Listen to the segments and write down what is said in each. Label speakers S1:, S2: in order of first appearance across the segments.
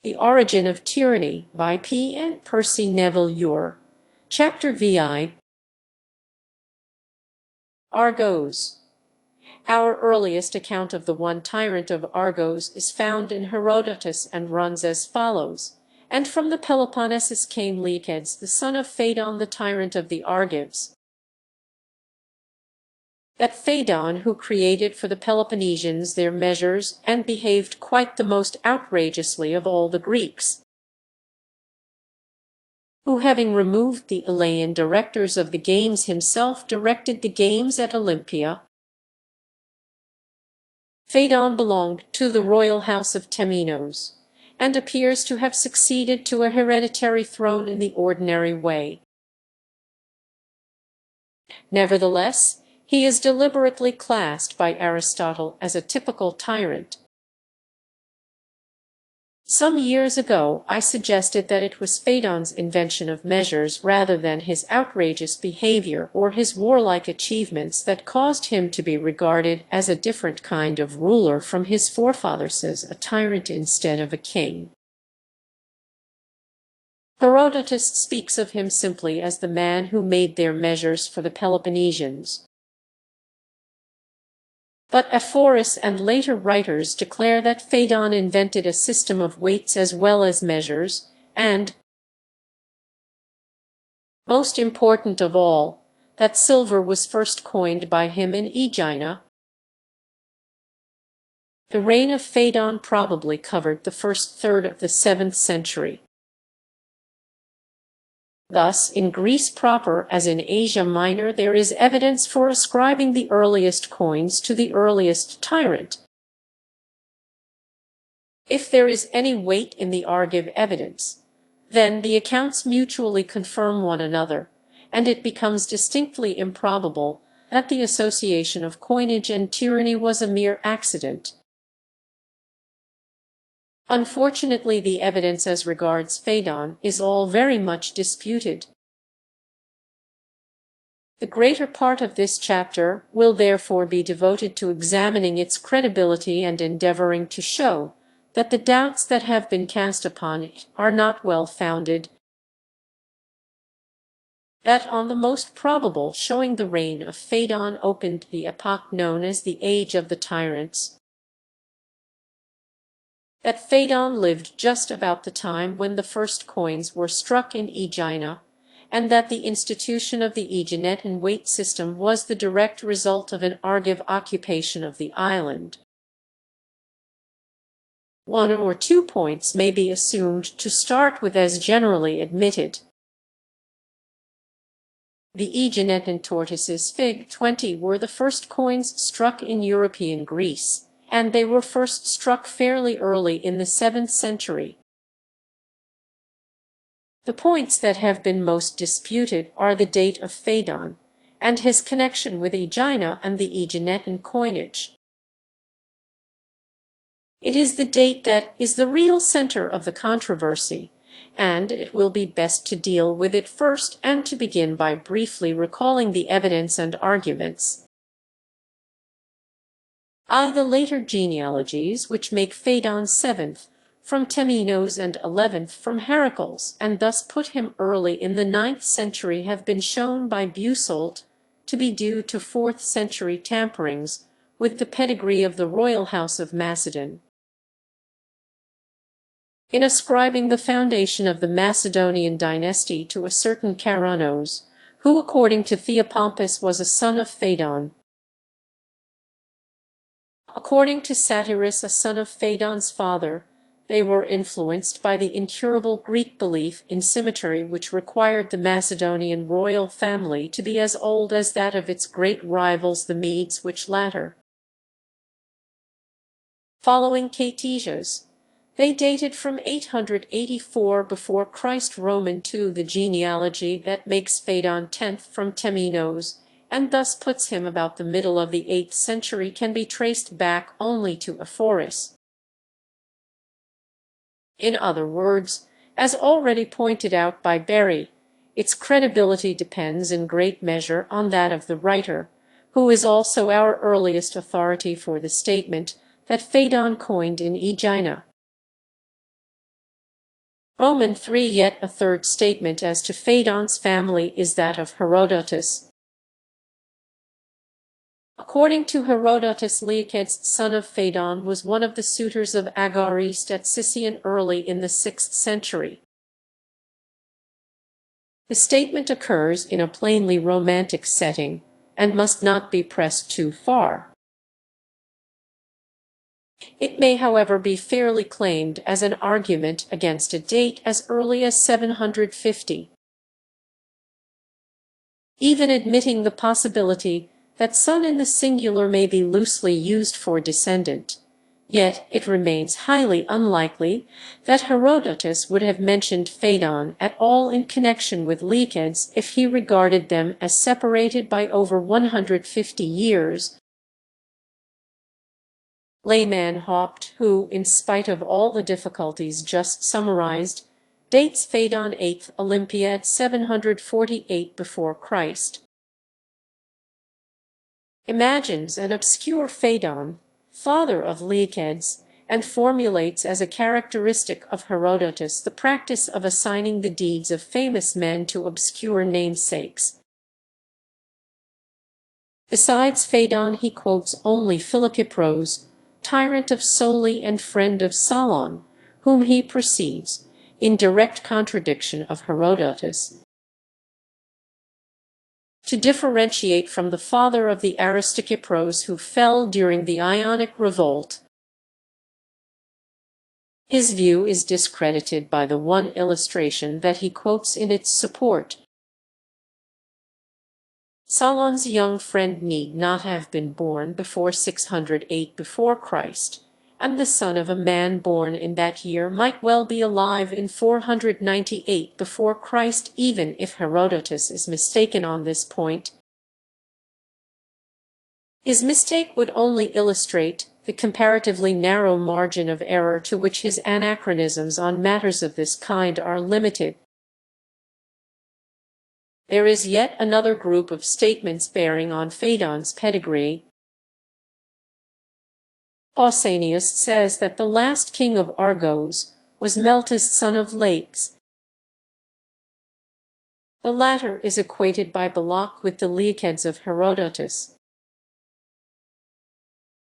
S1: The Origin of Tyranny by P. and Percy Neville Ure. Chapter VI. Argos. Our earliest account of the one tyrant of Argos is found in Herodotus and runs as follows. And from the Peloponnesus came Lycidas, the son of Fadon, the tyrant of the Argives. That Fadon who created for the Peloponnesians their measures and behaved quite the most outrageously of all the Greeks, who having removed the Elean directors of the games himself directed the games at Olympia. Fadon belonged to the royal house of Temenos, and appears to have succeeded to a hereditary throne in the ordinary way. Nevertheless, he is deliberately classed by Aristotle as a typical tyrant. Some years ago I suggested that it was Fadon's invention of measures rather than his outrageous behavior or his warlike achievements that caused him to be regarded as a different kind of ruler from his forefathers, as a tyrant instead of a king. Herodotus speaks of him simply as the man who made their measures for the Peloponnesians. But Ephorus and later writers declare that Fadon invented a system of weights as well as measures, and, most important of all, that silver was first coined by him in Aegina. The reign of Fadon probably covered the first third of the 7th century. Thus, in Greece proper as in Asia Minor, there is evidence for ascribing the earliest coins to the earliest tyrant. If there is any weight in the Argive evidence, then the accounts mutually confirm one another, and it becomes distinctly improbable that the association of coinage and tyranny was a mere accident. Unfortunately, the evidence as regards Fadon is all very much disputed. The greater part of this chapter will therefore be devoted to examining its credibility and endeavoring to show that the doubts that have been cast upon it are not well founded, that on the most probable showing the reign of Fadon opened the epoch known as the Age of the Tyrants, that Fadon lived just about the time when the first coins were struck in Aegina, and that the institution of the Aeginetan weight system was the direct result of an Argive occupation of the island. One or two points may be assumed to start with as generally admitted. The Aeginetan tortoises Fig. 20 were the first coins struck in European Greece, and they were first struck fairly early in the 7th century. The points that have been most disputed are the date of Fadon, and his connection with Aegina and the Aeginetan coinage. It is the date that is the real center of the controversy, and it will be best to deal with it first and to begin by briefly recalling the evidence and arguments. The later genealogies, which make Fadon 7th from Temenos and 11th from Heracles, and thus put him early in the 9th century, have been shown by Busolt to be due to 4th century tamperings with the pedigree of the royal house of Macedon. In ascribing the foundation of the Macedonian dynasty to a certain Charanos, who according to Theopompus was a son of Fadon, according to Satyrus a son of Fadon's father, they were influenced by the incurable Greek belief in symmetry which required the Macedonian royal family to be as old as that of its great rivals the Medes, which latter, following Ctesias, they dated from 884 before Christ Roman II. The genealogy that makes Fadon 10th from Temenos, and thus puts him about the middle of the 8th century, can be traced back only to Ephorus. In other words, as already pointed out by Berry, its credibility depends in great measure on that of the writer, who is also our earliest authority for the statement that Fadon coined in Aegina. Omen 3. Yet a third statement as to Fadon's family is that of Herodotus. According to Herodotus, Lycidas, son of Fadon, was one of the suitors of Argos at Sissian early in the 6th century. The statement occurs in a plainly romantic setting and must not be pressed too far. It may, however, be fairly claimed as an argument against a date as early as 750. Even admitting the possibility that son in the singular may be loosely used for descendant, yet it remains highly unlikely that Herodotus would have mentioned Fadon at all in connection with Lycidas if he regarded them as separated by over 150 years. Layman Haupt, who, in spite of all the difficulties just summarized, dates Fadon 8th Olympiad 748 before Christ, imagines an obscure Fadon, father of Lycidas, and formulates as a characteristic of Herodotus the practice of assigning the deeds of famous men to obscure namesakes. Besides Fadon, he quotes only Philologios, tyrant of Soli and friend of Solon, whom he perceives, in direct contradiction of Herodotus, to differentiate from the father of the Aristokipros who fell during the Ionic revolt. His view is discredited by the one illustration that he quotes in its support. Solon's young friend need not have been born before 608 before Christ, and the son of a man born in that year might well be alive in 498 before Christ, even if Herodotus is mistaken on this point. His mistake would only illustrate the comparatively narrow margin of error to which his anachronisms on matters of this kind are limited. There is yet another group of statements bearing on Fadon's pedigree. Pausanias says that the last king of Argos was Miletus, son of Lakes. The latter is equated by Belloc with the Lycidas of Herodotus.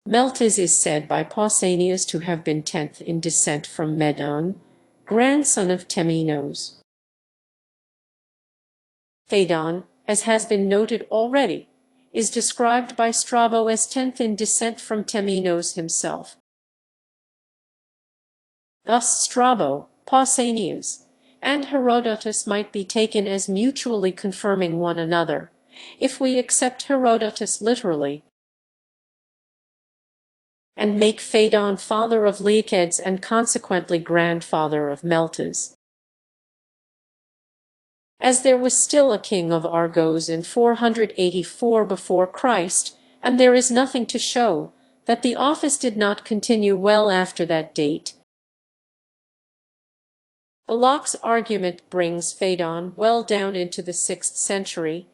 S1: Miletus is said by Pausanias to have been 10th in descent from Fedon, grandson of Temenos. Fadon, as has been noted already, is described by Strabo as 10th in descent from Temenos himself. Thus Strabo, Pausanias, and Herodotus might be taken as mutually confirming one another, if we accept Herodotus literally, and make Fadon father of Lycidas and consequently grandfather of Miletus. As there was still a king of Argos in 484 before Christ, and there is nothing to show that the office did not continue well after that date. Belloc's argument brings Fadon well down into the 6th century,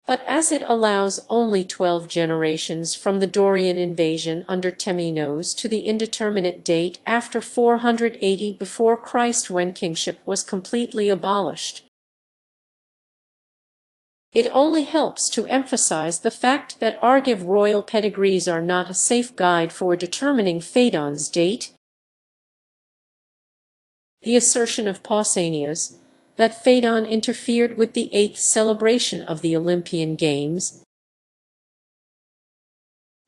S1: but as it allows only 12 generations from the Dorian invasion under Temenos to the indeterminate date after 480 before Christ, when kingship was completely abolished, it only helps to emphasize the fact that Argive royal pedigrees are not a safe guide for determining Fadon's date. The assertion of Pausanias that Fadon interfered with the 8th celebration of the Olympian Games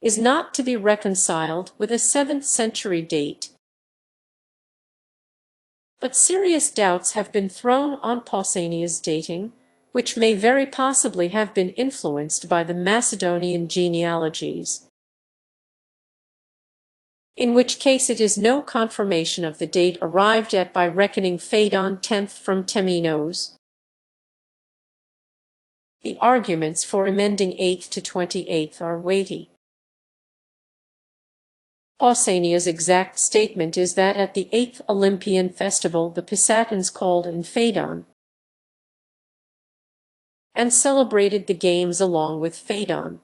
S1: is not to be reconciled with a 7th century date. But serious doubts have been thrown on Pausanias' dating, which may very possibly have been influenced by the Macedonian genealogies, in which case it is no confirmation of the date arrived at by reckoning Fadon 10th from Temenos. The arguments for amending 8th to 28th are weighty. Pausanias' exact statement is that at the 8th Olympian festival the Pisatans called in Fadon and celebrated the games along with Fadon,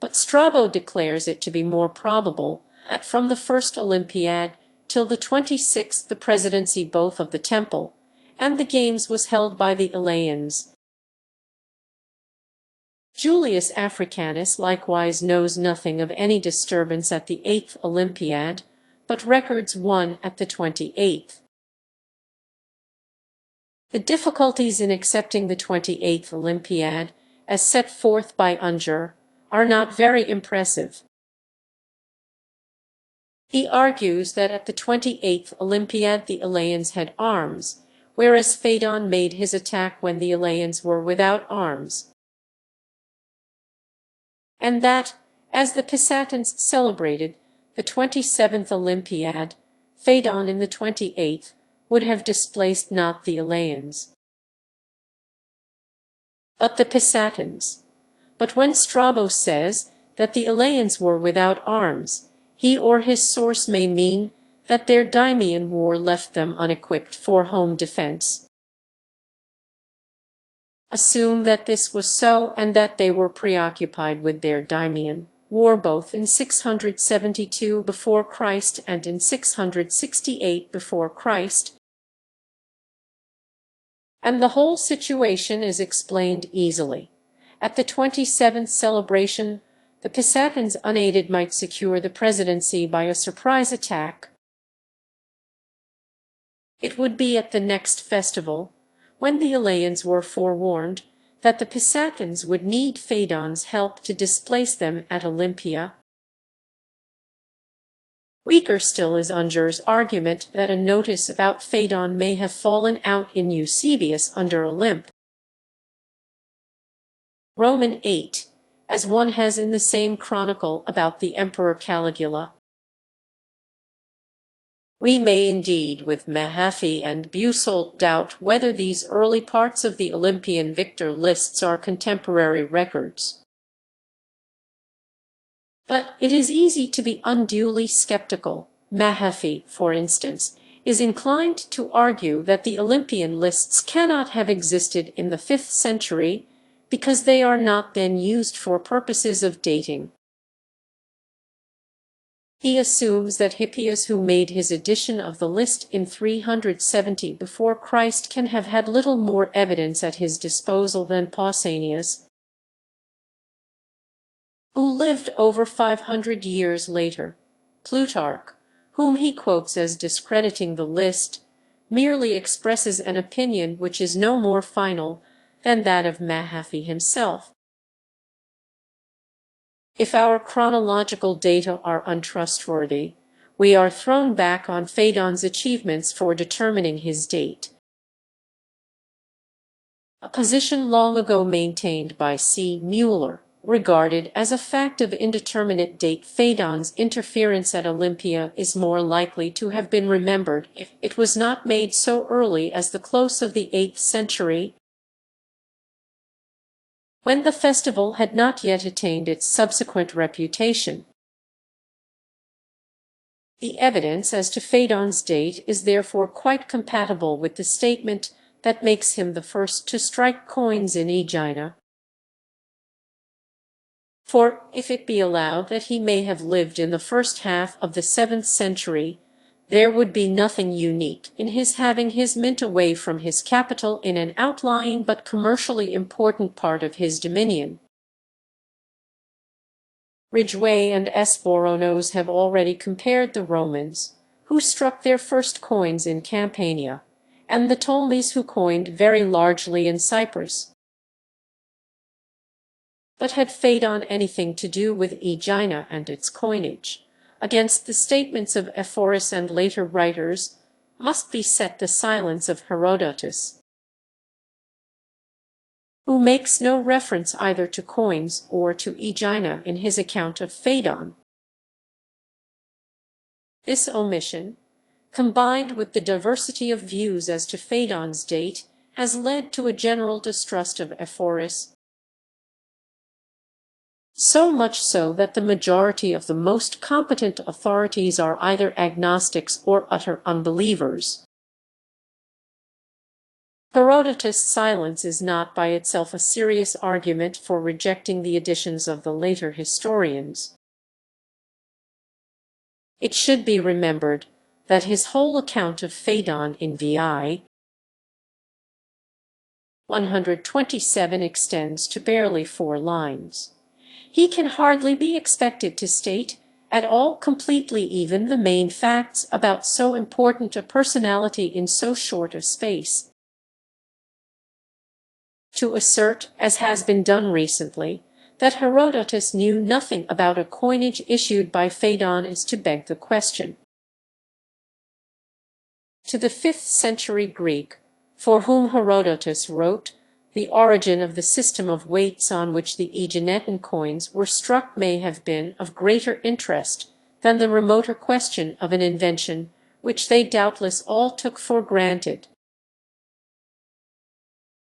S1: but Strabo declares it to be more probable that from the 1st Olympiad till the 26th the presidency both of the temple and the games was held by the Eleans. Julius Africanus likewise knows nothing of any disturbance at the 8th Olympiad, but records one at the 28th. The difficulties in accepting the 28th Olympiad, as set forth by Unger, are not very impressive. He argues that at the 28th Olympiad the Eleans had arms, whereas Fadon made his attack when the Eleans were without arms, and that, as the Pisatans celebrated the 27th Olympiad, Fadon in the 28th would have displaced not the Eleans, but the Pisatans. But when Strabo says that the Eleans were without arms, he or his source may mean that their Daimian war left them unequipped for home defense. Assume that this was so and that they were preoccupied with their Daimian war both in 672 before Christ and in 668 before Christ, and the whole situation is explained easily. At the 27th celebration, the Pisatans unaided might secure the presidency by a surprise attack. It would be at the next festival, when the Eleans were forewarned that the Pisatans would need Fadon's help to displace them at Olympia. Weaker still is Unger's argument that a notice about Fadon may have fallen out in Eusebius under Olymp. Roman 8, as one has in the same chronicle about the Emperor Caligula. We may indeed with Mahaffy and Busolt doubt whether these early parts of the Olympian victor lists are contemporary records. But it is easy to be unduly skeptical. Mahaffy, for instance, is inclined to argue that the Olympian lists cannot have existed in the 5th century because they are not then used for purposes of dating. He assumes that Hippias, who made his edition of the list in 370 before Christ, can have had little more evidence at his disposal than Pausanias, who lived over 500 years later. Plutarch, whom he quotes as discrediting the list, merely expresses an opinion which is no more final than that of Mahaffy himself. If our chronological data are untrustworthy, we are thrown back on Fadon's achievements for determining his date, a position long ago maintained by C. Müller, regarded as a fact of indeterminate date. Fadon's interference at Olympia is more likely to have been remembered if it was not made so early as the close of the 8th century, when the festival had not yet attained its subsequent reputation. The evidence as to Fadon's date is therefore quite compatible with the statement that makes him the first to strike coins in Aegina. For, if it be allowed that he may have lived in the first half of the 7th century, there would be nothing unique in his having his mint away from his capital in an outlying but commercially important part of his dominion. Ridgway and Esporonos have already compared the Romans, who struck their first coins in Campania, and the Ptolemies, who coined very largely in Cyprus. But had Fadon anything to do with Aegina and its coinage? Against the statements of Ephorus and later writers must be set the silence of Herodotus, who makes no reference either to coins or to Aegina in his account of Fadon. This omission, combined with the diversity of views as to Fadon's date, has led to a general distrust of Ephorus, so much so that the majority of the most competent authorities are either agnostics or utter unbelievers. Herodotus' silence is not by itself a serious argument for rejecting the additions of the later historians. It should be remembered that his whole account of Fadon in VI 127 extends to barely 4 lines. He can hardly be expected to state at all completely even the main facts about so important a personality in so short a space. To assert, as has been done recently, that Herodotus knew nothing about a coinage issued by Fadon is to beg the question. To the 5th century Greek, for whom Herodotus wrote, the origin of the system of weights on which the Aeginetan coins were struck may have been of greater interest than the remoter question of an invention which they doubtless all took for granted.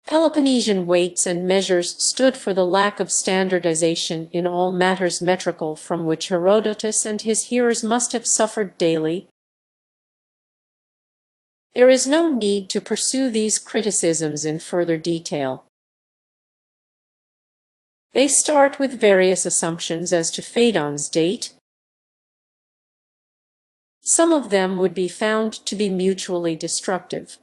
S1: Peloponnesian weights and measures stood for the lack of standardization in all matters metrical from which Herodotus and his hearers must have suffered daily. There is no need to pursue these criticisms in further detail. They start with various assumptions as to Fadon's date. Some of them would be found to be mutually destructive.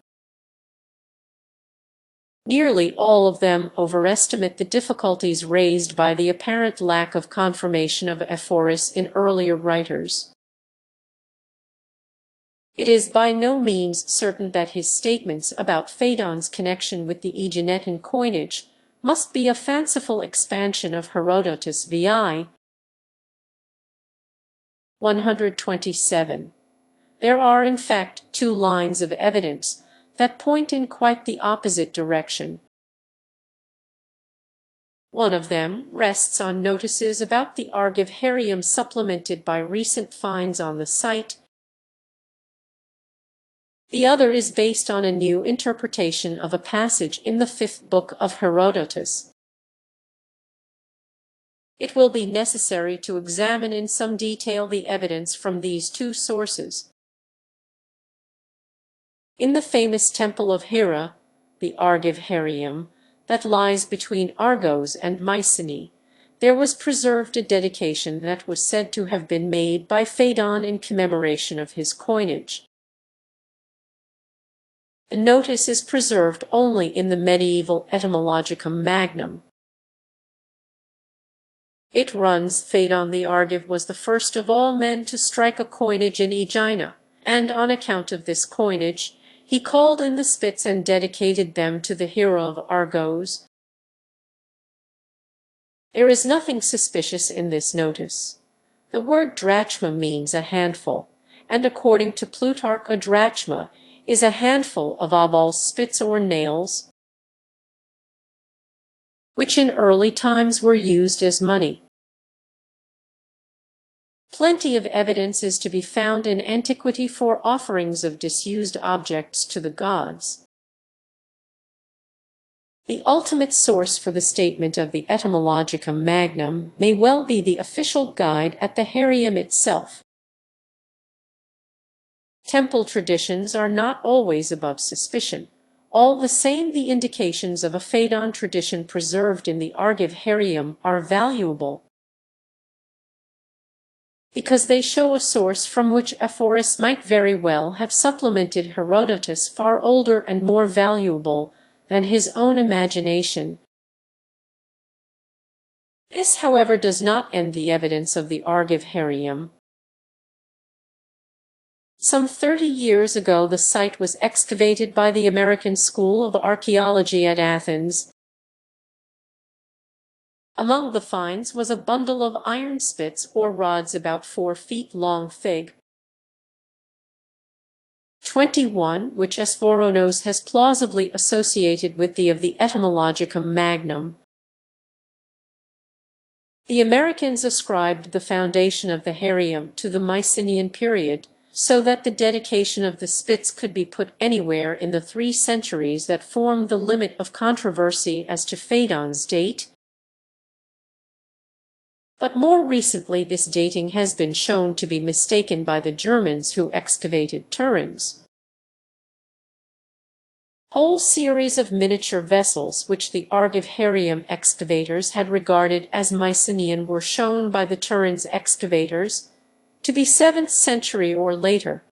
S1: Nearly all of them overestimate the difficulties raised by the apparent lack of confirmation of Ephorus in earlier writers. It is by no means certain that his statements about Fadon's connection with the Aeginetan coinage must be a fanciful expansion of Herodotus VI 127. There are in fact 2 lines of evidence that point in quite the opposite direction. One of them rests on notices about the Argive supplemented by recent finds on the site. The other is based on a new interpretation of a passage in the 5th book of Herodotus. It will be necessary to examine in some detail the evidence from these 2 sources. In the famous temple of Hera, the Argive that lies between Argos and Mycenae, there was preserved a dedication that was said to have been made by Fadon in commemoration of his coinage. The notice is preserved only in the medieval Etymologicum Magnum. It runs, Fadon the Argive was the first of all men to strike a coinage in Aegina, and on account of this coinage, he called in the spits and dedicated them to the hero of Argos. There is nothing suspicious in this notice. The word drachma means a handful, and according to Plutarch a drachma is a handful of obol spits or nails, which in early times were used as money. Plenty of evidence is to be found in antiquity for offerings of disused objects to the gods. The ultimate source for the statement of the Etymologicum Magnum may well be the official guide at the Herrium itself. Temple traditions are not always above suspicion. All the same, the indications of a Fadon tradition preserved in the Argive Herrium are valuable, because they show a source from which Ephorus might very well have supplemented Herodotus far older and more valuable than his own imagination. This, however, does not end the evidence of the Argive Herrium. Some 30 years ago the site was excavated by the American School of Archaeology at Athens. Among the finds was a bundle of iron spits or rods about 4 feet long, Fig. 21, which Ephoronos has plausibly associated with the of the Etymologicum Magnum. The Americans ascribed the foundation of the Herrium to the Mycenaean period, so that the dedication of the spits could be put anywhere in the 3 centuries that formed the limit of controversy as to Fadon's date. But more recently this dating has been shown to be mistaken by the Germans who excavated Tyrants. Whole series of miniature vessels which the Argive Herrium excavators had regarded as Mycenaean were shown by the Tyrants excavators to be 7th century or later.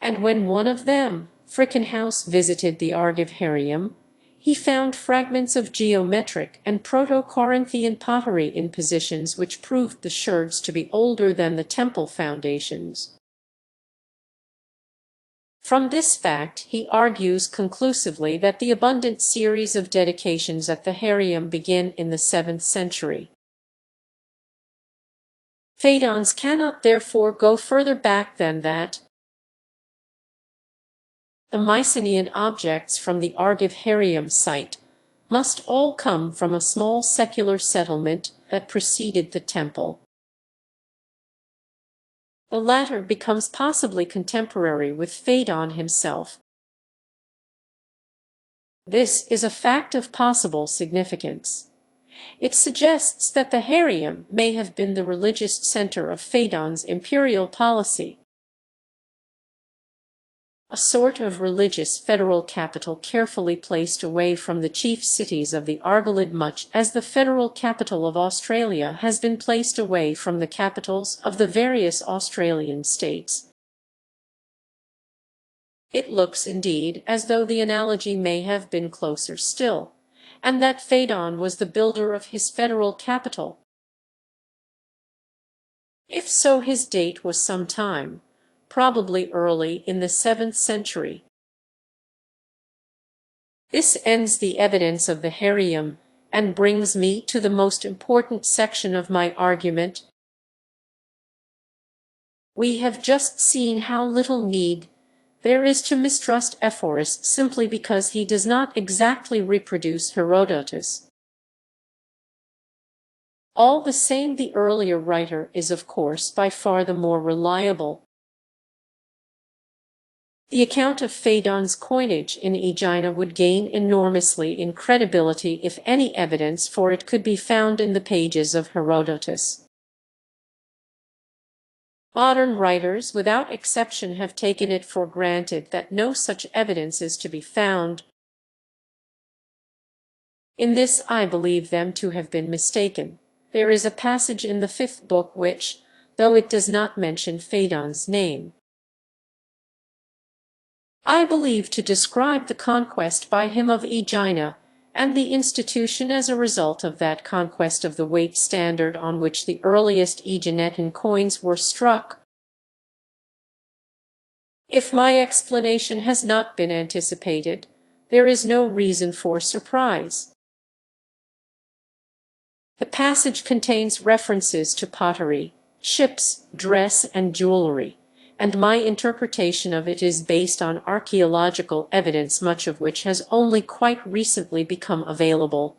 S1: And when one of them, Frickenhaus, visited the Argive Harem, he found fragments of geometric and Proto-Corinthian pottery in positions which proved the sherds to be older than the temple foundations. From this fact, he argues conclusively that the abundant series of dedications at the Harem begin in the 7th century. Fadons cannot therefore go further back than that. The Mycenaean objects from the Argive Harem site must all come from a small secular settlement that preceded the temple. The latter becomes possibly contemporary with Fadon himself. This is a fact of possible significance. It suggests that the Harem may have been the religious center of Fadon's imperial policy, a sort of religious federal capital carefully placed away from the chief cities of the Argolid, much as the federal capital of Australia has been placed away from the capitals of the various Australian states. It looks indeed as though the analogy may have been closer still, and that Fadon was the builder of his federal capital. If so, his date was some time, probably early in the 7th century. This ends the evidence of the Harem and brings me to the most important section of my argument. We have just seen how little need there is to mistrust Ephorus simply because he does not exactly reproduce Herodotus. All the same, the earlier writer is of course by far the more reliable. The account of Fadon's coinage in Aegina would gain enormously in credibility if any evidence for it could be found in the pages of Herodotus. Modern writers, without exception, have taken it for granted that no such evidence is to be found. In this I believe them to have been mistaken. There is a passage in the 5th book which, though it does not mention Fadon's name, I believe to describe the conquest by him of Aegina, and the institution as a result of that conquest of the weight standard on which the earliest Aeginetan coins were struck. If my explanation has not been anticipated, there is no reason for surprise. The passage contains references to pottery, ships, dress, and jewelry, and my interpretation of it is based on archaeological evidence, much of which has only quite recently become available.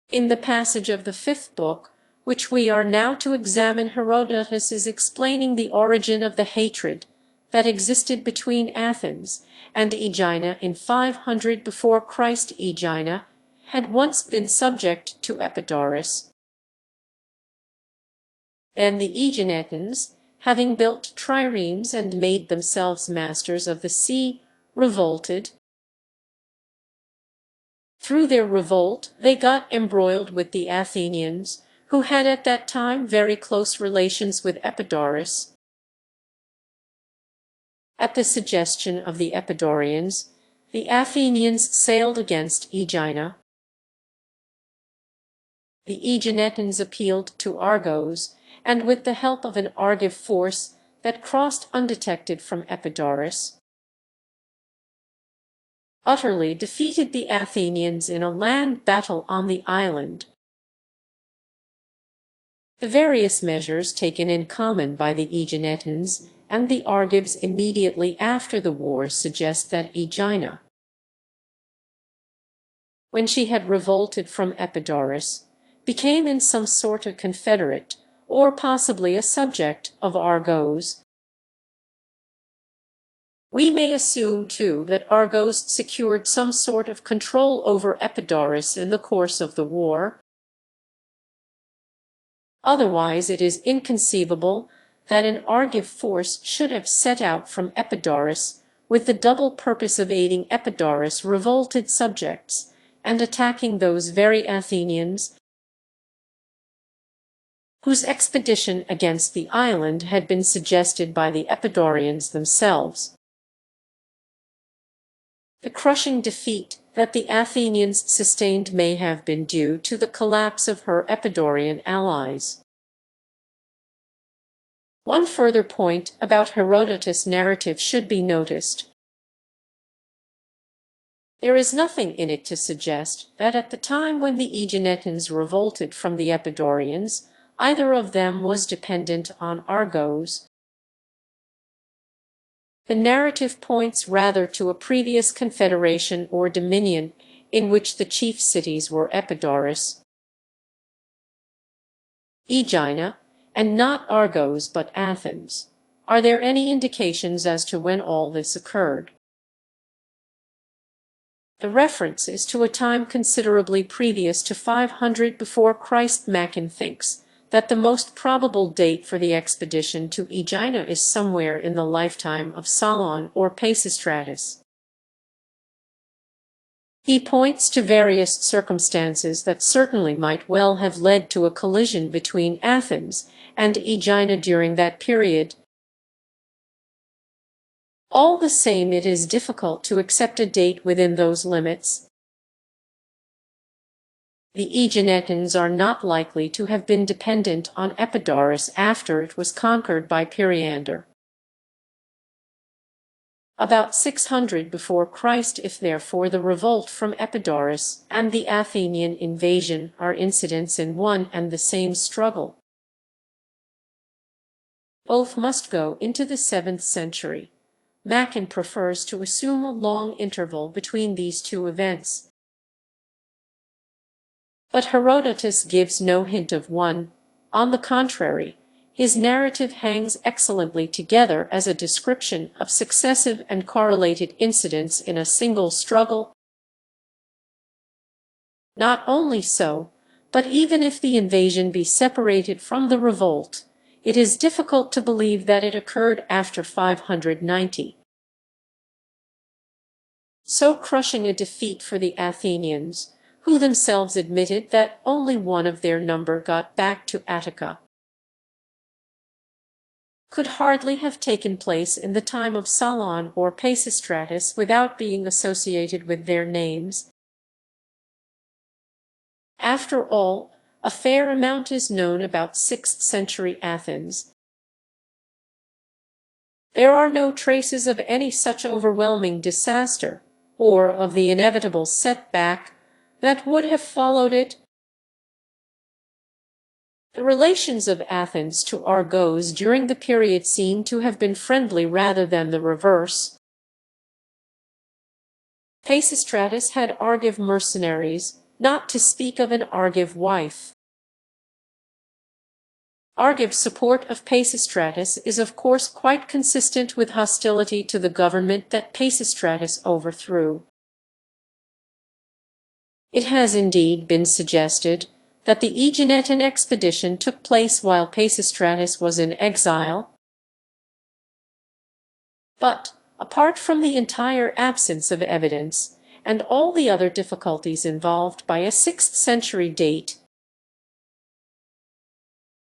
S1: In the passage of the 5th book, which we are now to examine, Herodotus is explaining the origin of the hatred that existed between Athens and Aegina in 500 before Christ. Aegina had once been subject to Epidaurus. Then the Aeginetans, having built triremes and made themselves masters of the sea, revolted. Through their revolt, they got embroiled with the Athenians, who had at that time very close relations with Epidaurus. At the suggestion of the Epidaurians, the Athenians sailed against Aegina. The Aeginetans appealed to Argos, and with the help of an Argive force that crossed undetected from Epidaurus, utterly defeated the Athenians in a land battle on the island. The various measures taken in common by the Aeginetans and the Argives immediately after the war suggest that Aegina, when she had revolted from Epidaurus, became in some sort a confederate, or possibly a subject, of Argos. We may assume, too, that Argos secured some sort of control over Epidaurus in the course of the war. Otherwise, it is inconceivable that an Argive force should have set out from Epidaurus with the double purpose of aiding Epidaurus' revolted subjects and attacking those very Athenians. whose expedition against the island had been suggested by the Epidaurians themselves. The crushing defeat that the Athenians sustained may have been due to the collapse of her Epidaurian allies. One further point about Herodotus' narrative should be noticed. There is nothing in it to suggest that at the time when the Aeginetans revolted from the Epidaurians, either of them was dependent on Argos. The narrative points rather to a previous confederation or dominion in which the chief cities were Epidaurus, Aegina, and not Argos but Athens. Are there any indications as to when all this occurred? The reference is to a time considerably previous to 500 before Christ. Mackin thinks that the most probable date for the expedition to Aegina is somewhere in the lifetime of Solon or Pisistratus. He points to various circumstances that certainly might well have led to a collision between Athens and Aegina during that period. All the same, it is difficult to accept a date within those limits. The Aeginetans are not likely to have been dependent on Epidaurus after it was conquered by Periander. About 600 before Christ, if therefore the revolt from Epidaurus and the Athenian invasion are incidents in one and the same struggle, both must go into the 7th century. Mackin prefers to assume a long interval between these two events. But Herodotus gives no hint of one. On the contrary, his narrative hangs excellently together as a description of successive and correlated incidents in a single struggle. Not only so, but even if the invasion be separated from the revolt, it is difficult to believe that it occurred after 590. So crushing a defeat for the Athenians, who themselves admitted that only one of their number got back to Attica, could hardly have taken place in the time of Solon or Pisistratus without being associated with their names. After all, a fair amount is known about 6th century Athens. There are no traces of any such overwhelming disaster, or of the inevitable setback that would have followed it. The relations of Athens to Argos during the period seem to have been friendly rather than the reverse. Pisistratus had Argive mercenaries, not to speak of an Argive wife. Argive support of Pisistratus is of course quite consistent with hostility to the government that Pisistratus overthrew. It has indeed been suggested that the Aeginetan expedition took place while Pisistratus was in exile. But, apart from the entire absence of evidence, and all the other difficulties involved by a 6th century date,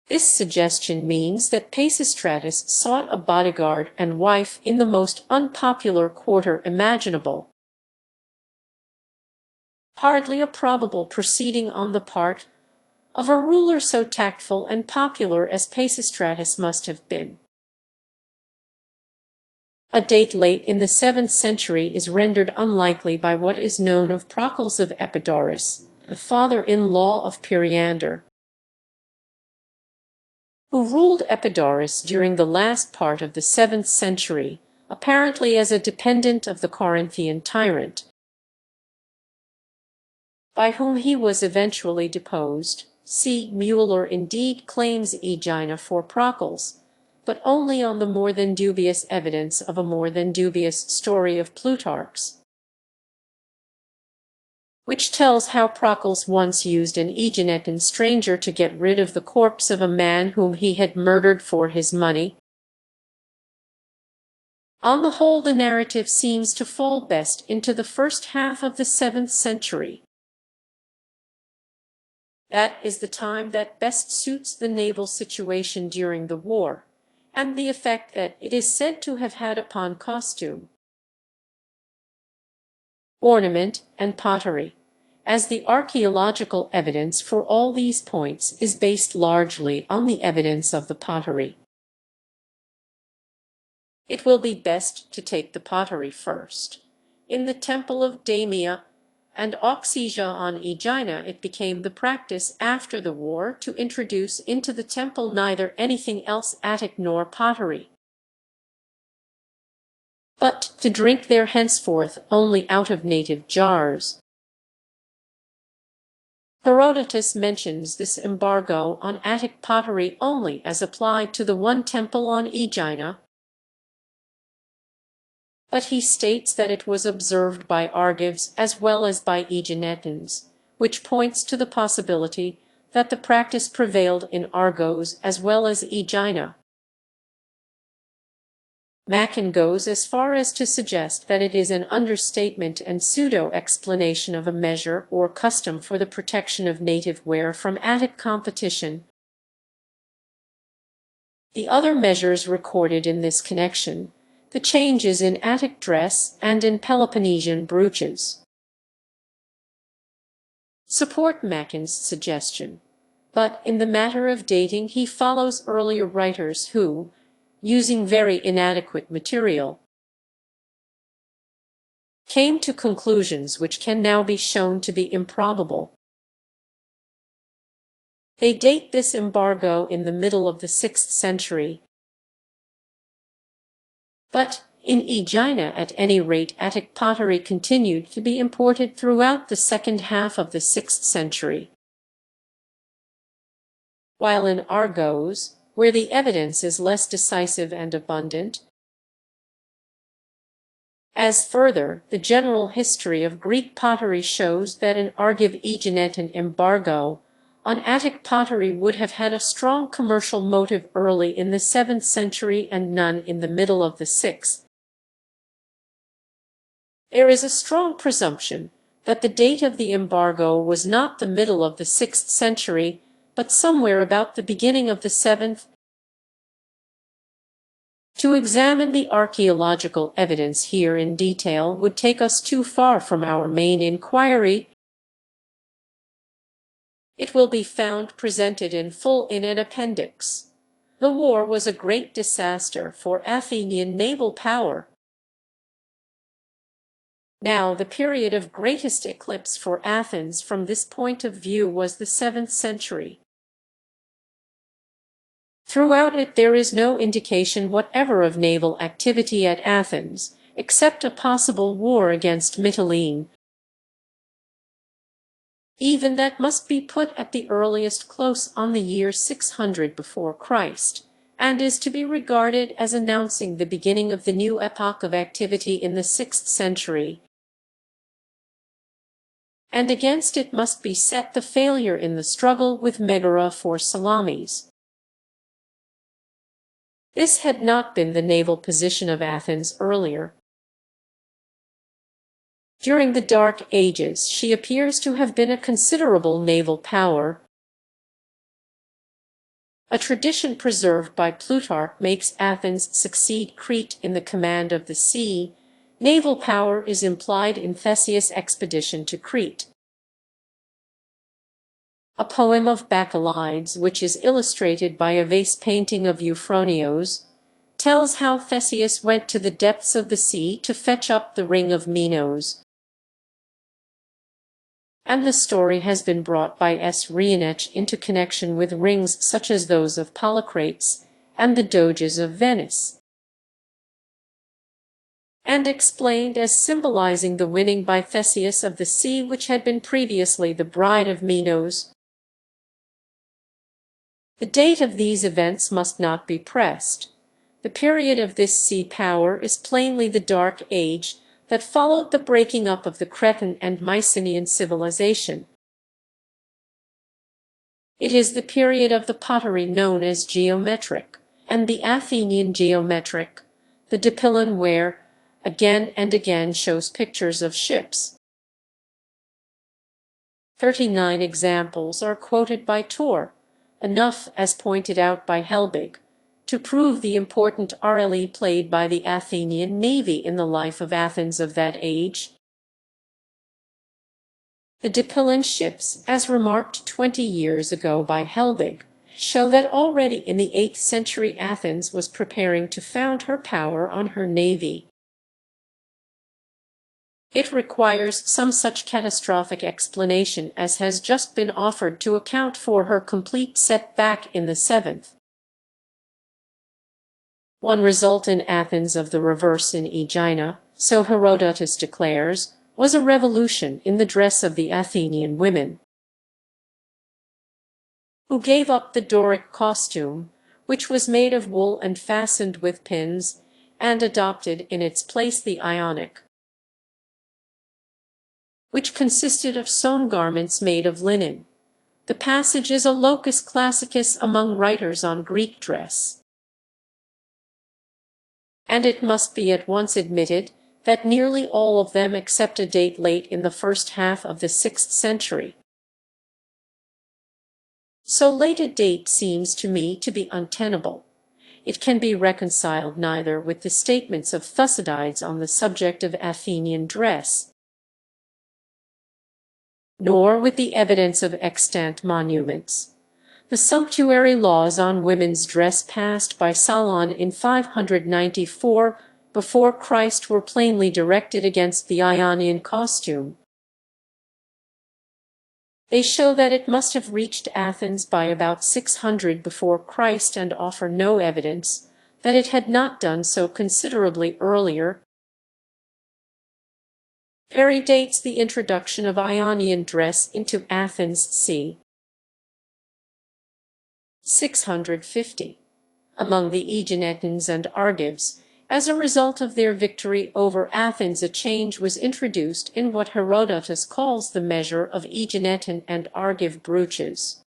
S1: this suggestion means that Pisistratus sought a bodyguard and wife in the most unpopular quarter imaginable. Hardly a probable proceeding on the part of a ruler so tactful and popular as Pisistratus must have been. A date late in the 7th century is rendered unlikely by what is known of Procles of Epidaurus, the father-in-law of Periander, who ruled Epidaurus during the last part of the 7th century, apparently as a dependent of the Corinthian tyrant, by whom he was eventually deposed. C. Mueller indeed claims Aegina for Procles, but only on the more than dubious evidence of a more than dubious story of Plutarch's, which tells how Procles once used an Aeginetan stranger to get rid of the corpse of a man whom he had murdered for his money. On the whole, the narrative seems to fall best into the first half of the 7th century. That is the time that best suits the naval situation during the war, and the effect that it is said to have had upon costume, ornament, and pottery, as the archaeological evidence for all these points is based largely on the evidence of the pottery. It will be best to take the pottery first. In the temple of Damia and Oxygia on Aegina, it became the practice after the war to introduce into the temple neither anything else Attic nor pottery, but to drink there henceforth only out of native jars. Herodotus mentions this embargo on Attic pottery only as applied to the one temple on Aegina, but he states that it was observed by Argives as well as by Aeginetans, which points to the possibility that the practice prevailed in Argos as well as Aegina. Machen goes as far as to suggest that it is an understatement and pseudo-explanation of a measure or custom for the protection of native ware from Attic competition. The other measures recorded in this connection, the changes in Attic dress and in Peloponnesian brooches, support Machen's suggestion, but in the matter of dating he follows earlier writers who, using very inadequate material, came to conclusions which can now be shown to be improbable. They date this embargo in the middle of the 6th century, but in Aegina at any rate Attic pottery continued to be imported throughout the second half of the 6th century, while in Argos, where the evidence is less decisive and abundant, as further, the general history of Greek pottery shows that an Argive Aeginetan embargo on Attic pottery would have had a strong commercial motive early in the 7th century and none in the middle of the 6th. There is a strong presumption that the date of the embargo was not the middle of the 6th century, but somewhere about the beginning of the 7th. To examine the archaeological evidence here in detail would take us too far from our main inquiry. It will be found presented in full in an appendix. The war was a great disaster for Athenian naval power. Now, the period of greatest eclipse for Athens from this point of view was the 7th century. Throughout it there is no indication whatever of naval activity at Athens, except a possible war against Mytilene. Even that must be put at the earliest close on the year 600 before Christ, and is to be regarded as announcing the beginning of the new epoch of activity in the 6th century. And against it must be set the failure in the struggle with Megara for Salamis. This had not been the naval position of Athens earlier. During the Dark Ages she appears to have been a considerable naval power. A tradition preserved by Plutarch makes Athens succeed Crete in the command of the sea. Naval power is implied in Theseus' expedition to Crete. A poem of Bacchylides, which is illustrated by a vase painting of Euphronios, tells how Theseus went to the depths of the sea to fetch up the ring of Minos, and the story has been brought by S. Reinech into connection with rings such as those of Polycrates and the Doges of Venice, and explained as symbolizing the winning by Theseus of the sea which had been previously the bride of Minos. The date of these events must not be pressed. The period of this sea power is plainly the Dark Age that followed the breaking up of the Cretan and Mycenaean civilization. It is the period of the pottery known as geometric, and the Athenian geometric, the Dipylon, where, again and again, shows pictures of ships. 39 examples are quoted by Tor, enough, as pointed out by Helbig, to prove the important role played by the Athenian navy in the life of Athens of that age. The Dipylon ships, as remarked 20 years ago by Helbig, show that already in the 8th century Athens was preparing to found her power on her navy. It requires some such catastrophic explanation as has just been offered to account for her complete setback in the 7th. One result in Athens of the reverse in Aegina, so Herodotus declares, was a revolution in the dress of the Athenian women, who gave up the Doric costume, which was made of wool and fastened with pins, and adopted in its place the Ionic, which consisted of sewn garments made of linen. The passage is a locus classicus among writers on Greek dress, and it must be at once admitted that nearly all of them accept a date late in the first half of the 6th century. So late a date seems to me to be untenable. It can be reconciled neither with the statements of Thucydides on the subject of Athenian dress, nor with the evidence of extant monuments. The sumptuary laws on women's dress passed by Solon in 594 before Christ were plainly directed against the Ionian costume. They show that it must have reached Athens by about 600 before Christ and offer no evidence that it had not done so considerably earlier. Perry dates the introduction of Ionian dress into Athens c. 650. Among the Aeginetans and Argives, as a result of their victory over Athens, a change was introduced in what Herodotus calls the measure of Aeginetan and Argive brooches.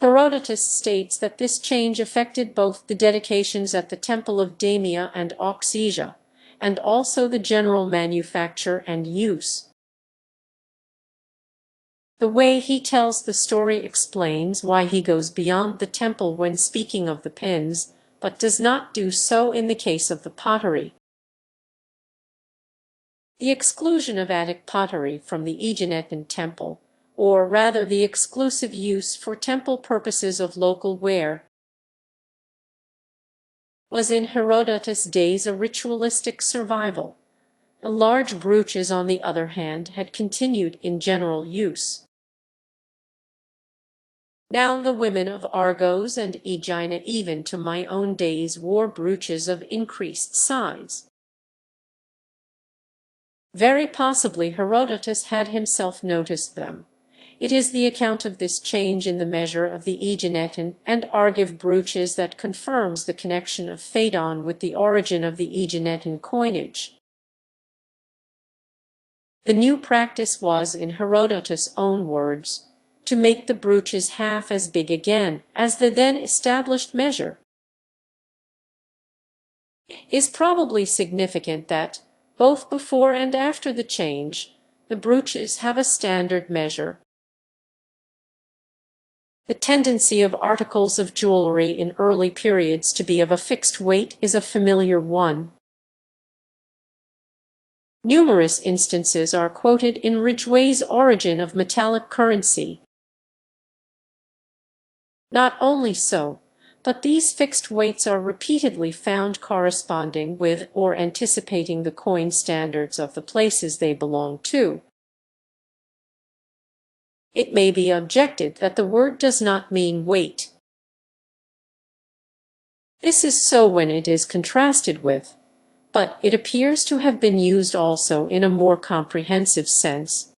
S1: Herodotus states that this change affected both the dedications at the temple of Damia and Oxysia, and also the general manufacture and use. The way he tells the story explains why he goes beyond the temple when speaking of the pins, but does not do so in the case of the pottery. The exclusion of Attic pottery from the Aeginetan temple, or rather the exclusive use for temple purposes of local ware, was in Herodotus' days a ritualistic survival. The large brooches, on the other hand, had continued in general use. Now the women of Argos and Aegina, even to my own days, wore brooches of increased size. Very possibly Herodotus had himself noticed them. It is the account of this change in the measure of the Aeginetan and Argive brooches that confirms the connection of Fadon with the origin of the Aeginetan coinage. The new practice was, in Herodotus' own words, to make the brooches half as big again as the then established measure. It is probably significant that, both before and after the change, the brooches have a standard measure. The tendency of articles of jewelry in early periods to be of a fixed weight is a familiar one. Numerous instances are quoted in Ridgway's Origin of Metallic Currency. Not only so, but these fixed weights are repeatedly found corresponding with or anticipating the coin standards of the places they belong to. It may be objected that the word does not mean weight. This is so when it is contrasted with, but it appears to have been used also in a more comprehensive sense.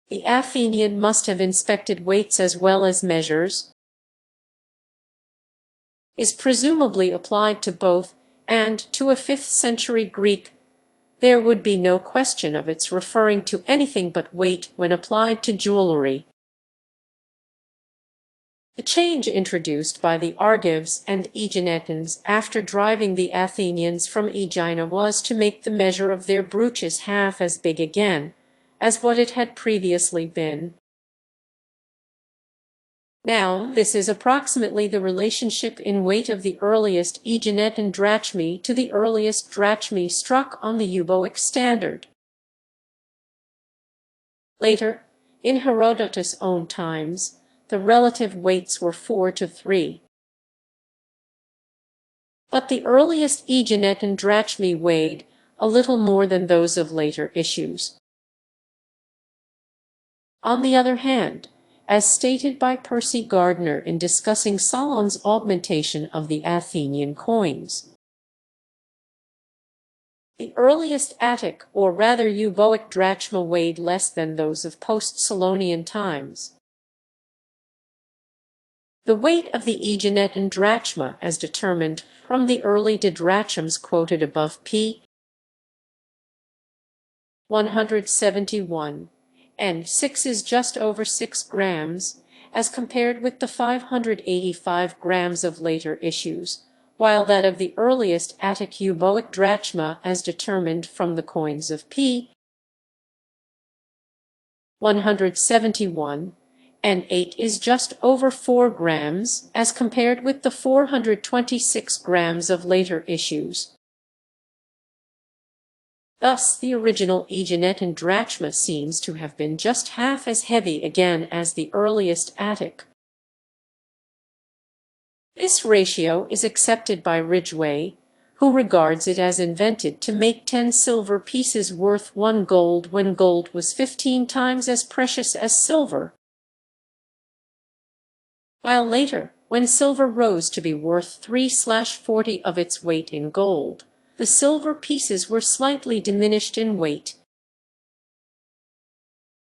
S1: The Athenian must have inspected weights as well as measures, is presumably applied to both, and to a 5th century Greek there would be no question of its referring to anything but weight when applied to jewelry. The change introduced by the Argives and Aeginetans after driving the Athenians from Aegina was to make the measure of their brooches half as big again as what it had previously been. Now, this is approximately the relationship in weight of the earliest Aeginetan drachmae to the earliest drachmae struck on the euboic standard. Later, in Herodotus' own times, the relative weights were 4-3. But the earliest Aeginetan drachmae weighed a little more than those of later issues. On the other hand, as stated by Percy Gardner in discussing Solon's augmentation of the Athenian coins, the earliest Attic, or rather euboic drachma weighed less than those of post-Solonian times. The weight of the Aeginetan drachma, as determined from the early didrachms quoted above, p. 171, and 6 is just over 6 grams, as compared with the 585 grams of later issues, while that of the earliest Attic euboic drachma, as determined from the coins of p. 171 and 8, is just over 4 grams, as compared with the 426 grams of later issues. Thus, the original Aeginetan drachma seems to have been just half as heavy again as the earliest Attic. This ratio is accepted by Ridgway, who regards it as invented to make 10 silver pieces worth 1 gold when gold was 15 times as precious as silver. While later, when silver rose to be worth 3/40 of its weight in gold, the silver pieces were slightly diminished in weight,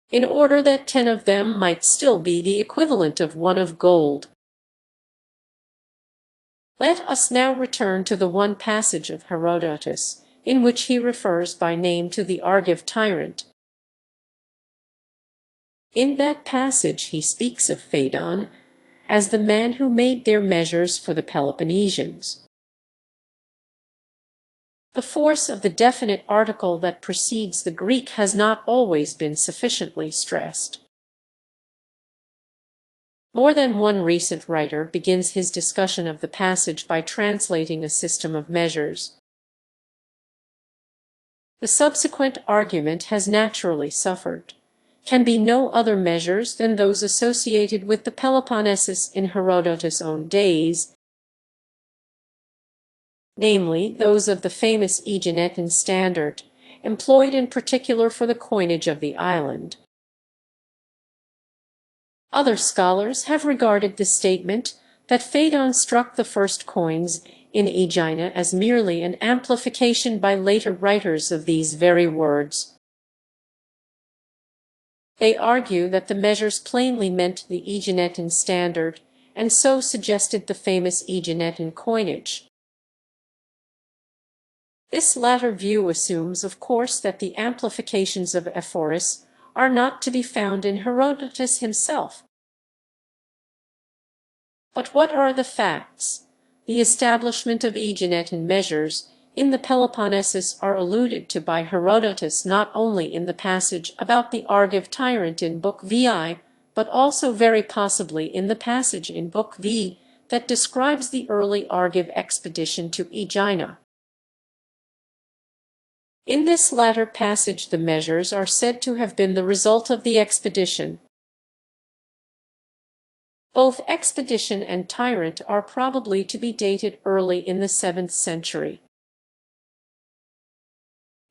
S1: in order that 10 of them might still be the equivalent of 1 of gold. Let us now return to the one passage of Herodotus, in which he refers by name to the Argive Tyrant. In that passage he speaks of Fadon as the man who made their measures for the Peloponnesians. The force of the definite article that precedes the Greek has not always been sufficiently stressed. More than one recent writer begins his discussion of the passage by translating a system of measures. The subsequent argument has naturally suffered. Can be no other measures than those associated with the Peloponnesus in Herodotus' own days, namely those of the famous Aeginetan standard, employed in particular for the coinage of the island. Other scholars have regarded the statement that Fadon struck the first coins in Aegina as merely an amplification by later writers of these very words. They argue that the measures plainly meant the Aeginetan standard, and so suggested the famous Aeginetan coinage. This latter view assumes, of course, that the amplifications of Ephorus are not to be found in Herodotus himself. But what are the facts? The establishment of Aeginetan measures in the Peloponnesus are alluded to by Herodotus not only in the passage about the Argive Tyrant in Book VI, but also very possibly in the passage in Book V that describes the early Argive expedition to Aegina. In this latter passage the measures are said to have been the result of the expedition. Both expedition and tyrant are probably to be dated early in the 7th century.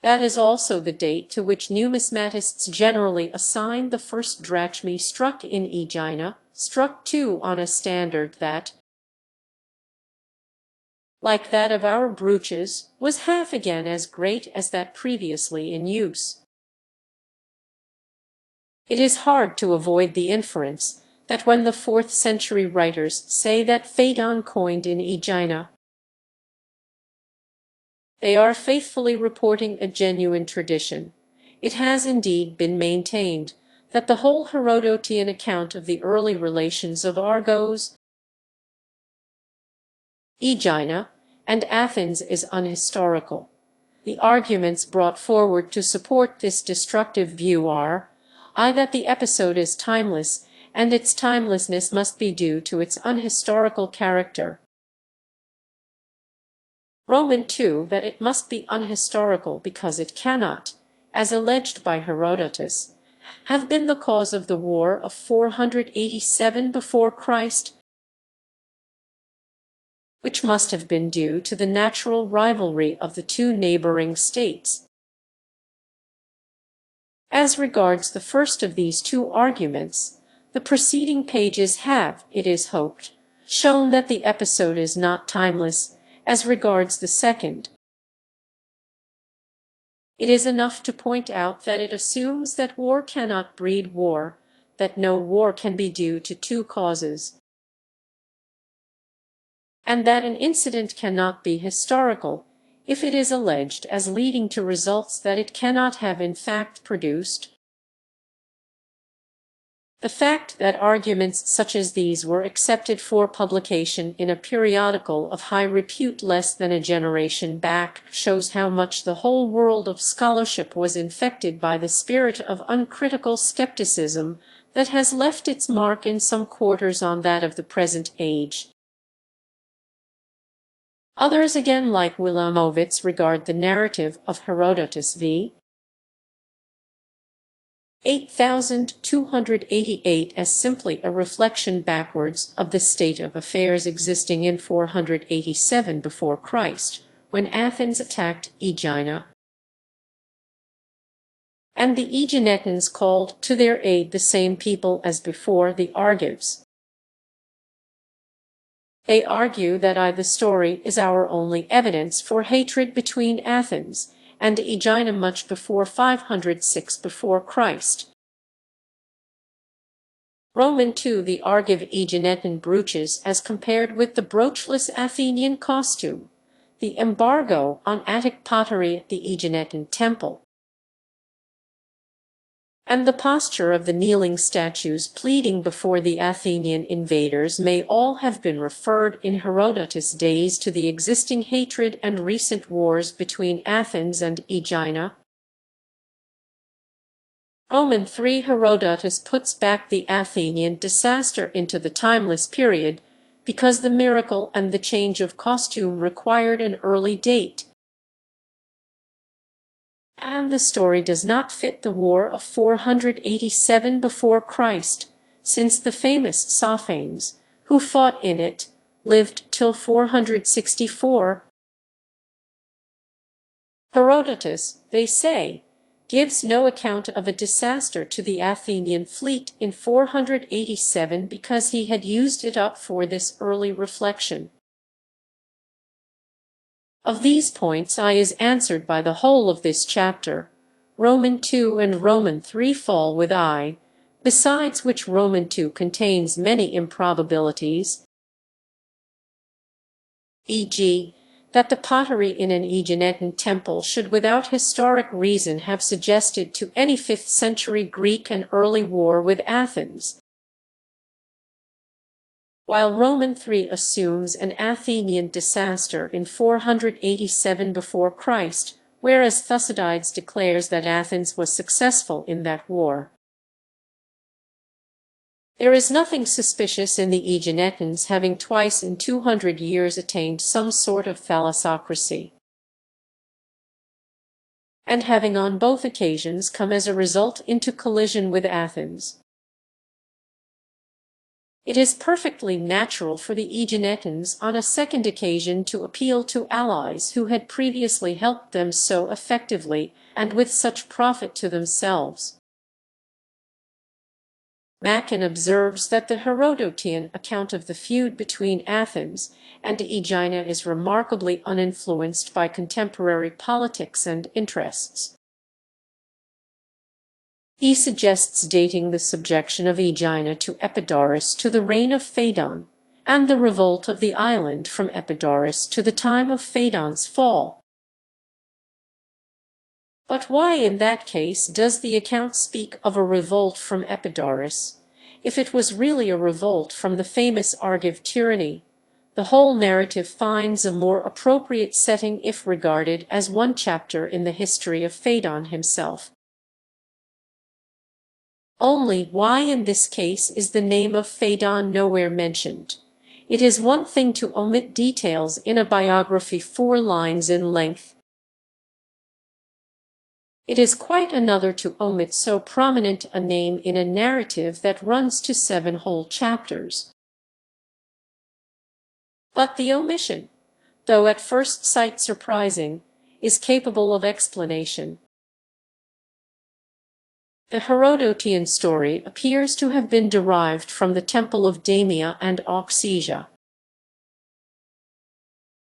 S1: That is also the date to which numismatists generally assign the first drachmae struck in Aegina, struck too on a standard that, like that of our brooches, was half again as great as that previously in use. It is hard to avoid the inference that when the 4th century writers say that Fadon coined in Aegina, they are faithfully reporting a genuine tradition. It has indeed been maintained that the whole Herodotian account of the early relations of Argos, Aegina, and Athens is unhistorical. The arguments brought forward to support this destructive view are I. that the episode is timeless, and its timelessness must be due to its unhistorical character. Roman 2. That it must be unhistorical because it cannot, as alleged by Herodotus, have been the cause of the war of 487 before Christ, which must have been due to the natural rivalry of the two neighboring states. As regards the first of these two arguments, the preceding pages have, it is hoped, shown that the episode is not timeless. As regards the second, it is enough to point out that it assumes that war cannot breed war, that no war can be due to two causes, and that an incident cannot be historical if it is alleged as leading to results that it cannot have in fact produced. The fact that arguments such as these were accepted for publication in a periodical of high repute less than a generation back shows how much the whole world of scholarship was infected by the spirit of uncritical skepticism that has left its mark in some quarters on that of the present age. Others again, like Wilamowitz, regard the narrative of Herodotus v. 8288 as simply a reflection backwards of the state of affairs existing in 487 before Christ, when Athens attacked Aegina, and the Aeginetans called to their aid the same people as before, the Argives. They argue that the story is our only evidence for hatred between Athens and Aegina much before 506 before Christ. Roman 2. The Argive Aeginetan brooches as compared with the broochless Athenian costume, the embargo on Attic pottery at the Aeginetan temple, and the posture of the kneeling statues pleading before the Athenian invaders may all have been referred in Herodotus' days to the existing hatred and recent wars between Athens and Aegina. Omen 3. Herodotus puts back the Athenian disaster into the timeless period because the miracle and the change of costume required an early date, and the story does not fit the war of 487 before Christ, since the famous Sophanes, who fought in it, lived till 464. Herodotus, they say, gives no account of a disaster to the Athenian fleet in 487 because he had used it up for this early reflection. Of these points I is answered by the whole of this chapter. Roman 2 and Roman 3 fall with I, besides which Roman 2 contains many improbabilities, e.g., that the pottery in an Aeginetan temple should without historic reason have suggested to any 5th century Greek an early war with Athens, while Roman 3 assumes an Athenian disaster in 487 before Christ, whereas Thucydides declares that Athens was successful in that war. There is nothing suspicious in the Aeginetans having twice in 200 years attained some sort of thalassocracy, and having on both occasions come as a result into collision with Athens. It is perfectly natural for the Aeginetans on a second occasion to appeal to allies who had previously helped them so effectively and with such profit to themselves. Mackin observes that the Herodotian account of the feud between Athens and Aegina is remarkably uninfluenced by contemporary politics and interests. He suggests dating the subjection of Aegina to Epidaurus to the reign of Fadon, and the revolt of the island from Epidaurus to the time of Fadon's fall. But why in that case does the account speak of a revolt from Epidaurus, if it was really a revolt from the famous Argive tyranny? The whole narrative finds a more appropriate setting if regarded as one chapter in the history of Fadon himself. Only why in this case is the name of Fadon nowhere mentioned? It is one thing to omit details in a biography 4 lines in length. It is quite another to omit so prominent a name in a narrative that runs to 7 whole chapters. But the omission, though at first sight surprising, is capable of explanation. The Herodotian story appears to have been derived from the temple of Damia and Oxysia.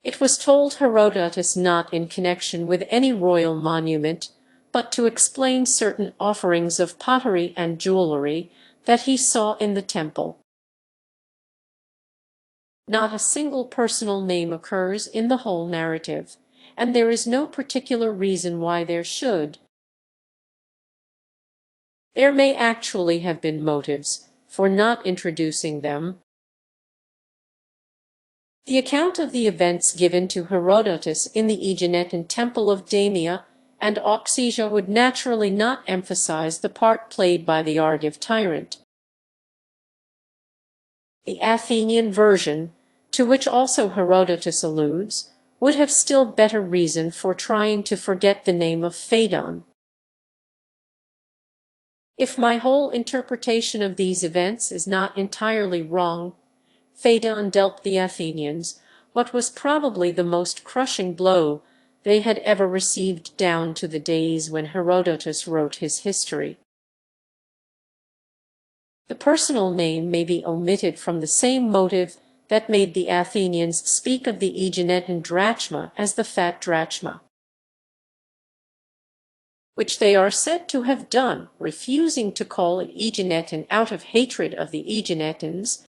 S1: It was told Herodotus not in connection with any royal monument, but to explain certain offerings of pottery and jewelry that he saw in the temple. Not a single personal name occurs in the whole narrative, and there is no particular reason why there should. There may actually have been motives for not introducing them. The account of the events given to Herodotus in the Aeginetan temple of Damia and Oxysia would naturally not emphasize the part played by the Argive tyrant. The Athenian version, to which also Herodotus alludes, would have still better reason for trying to forget the name of Fadon. If my whole interpretation of these events is not entirely wrong, Fadon dealt the Athenians what was probably the most crushing blow they had ever received down to the days when Herodotus wrote his history. The personal name may be omitted from the same motive that made the Athenians speak of the Aeginetan drachma as the fat drachma, which they are said to have done, refusing to call it Aeginetan out of hatred of the Aeginetans.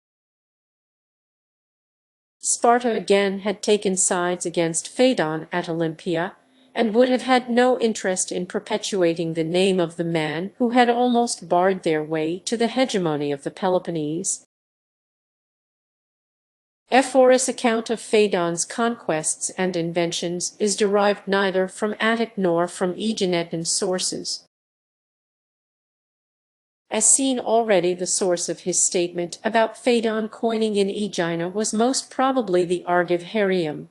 S1: Sparta again had taken sides against Fadon at Olympia, and would have had no interest in perpetuating the name of the man who had almost barred their way to the hegemony of the Peloponnese. Ephorus' account of Fadon's conquests and inventions is derived neither from Attic nor from Aeginetan sources. As seen already, the source of his statement about Fadon coining in Aegina was most probably the Argive Herium.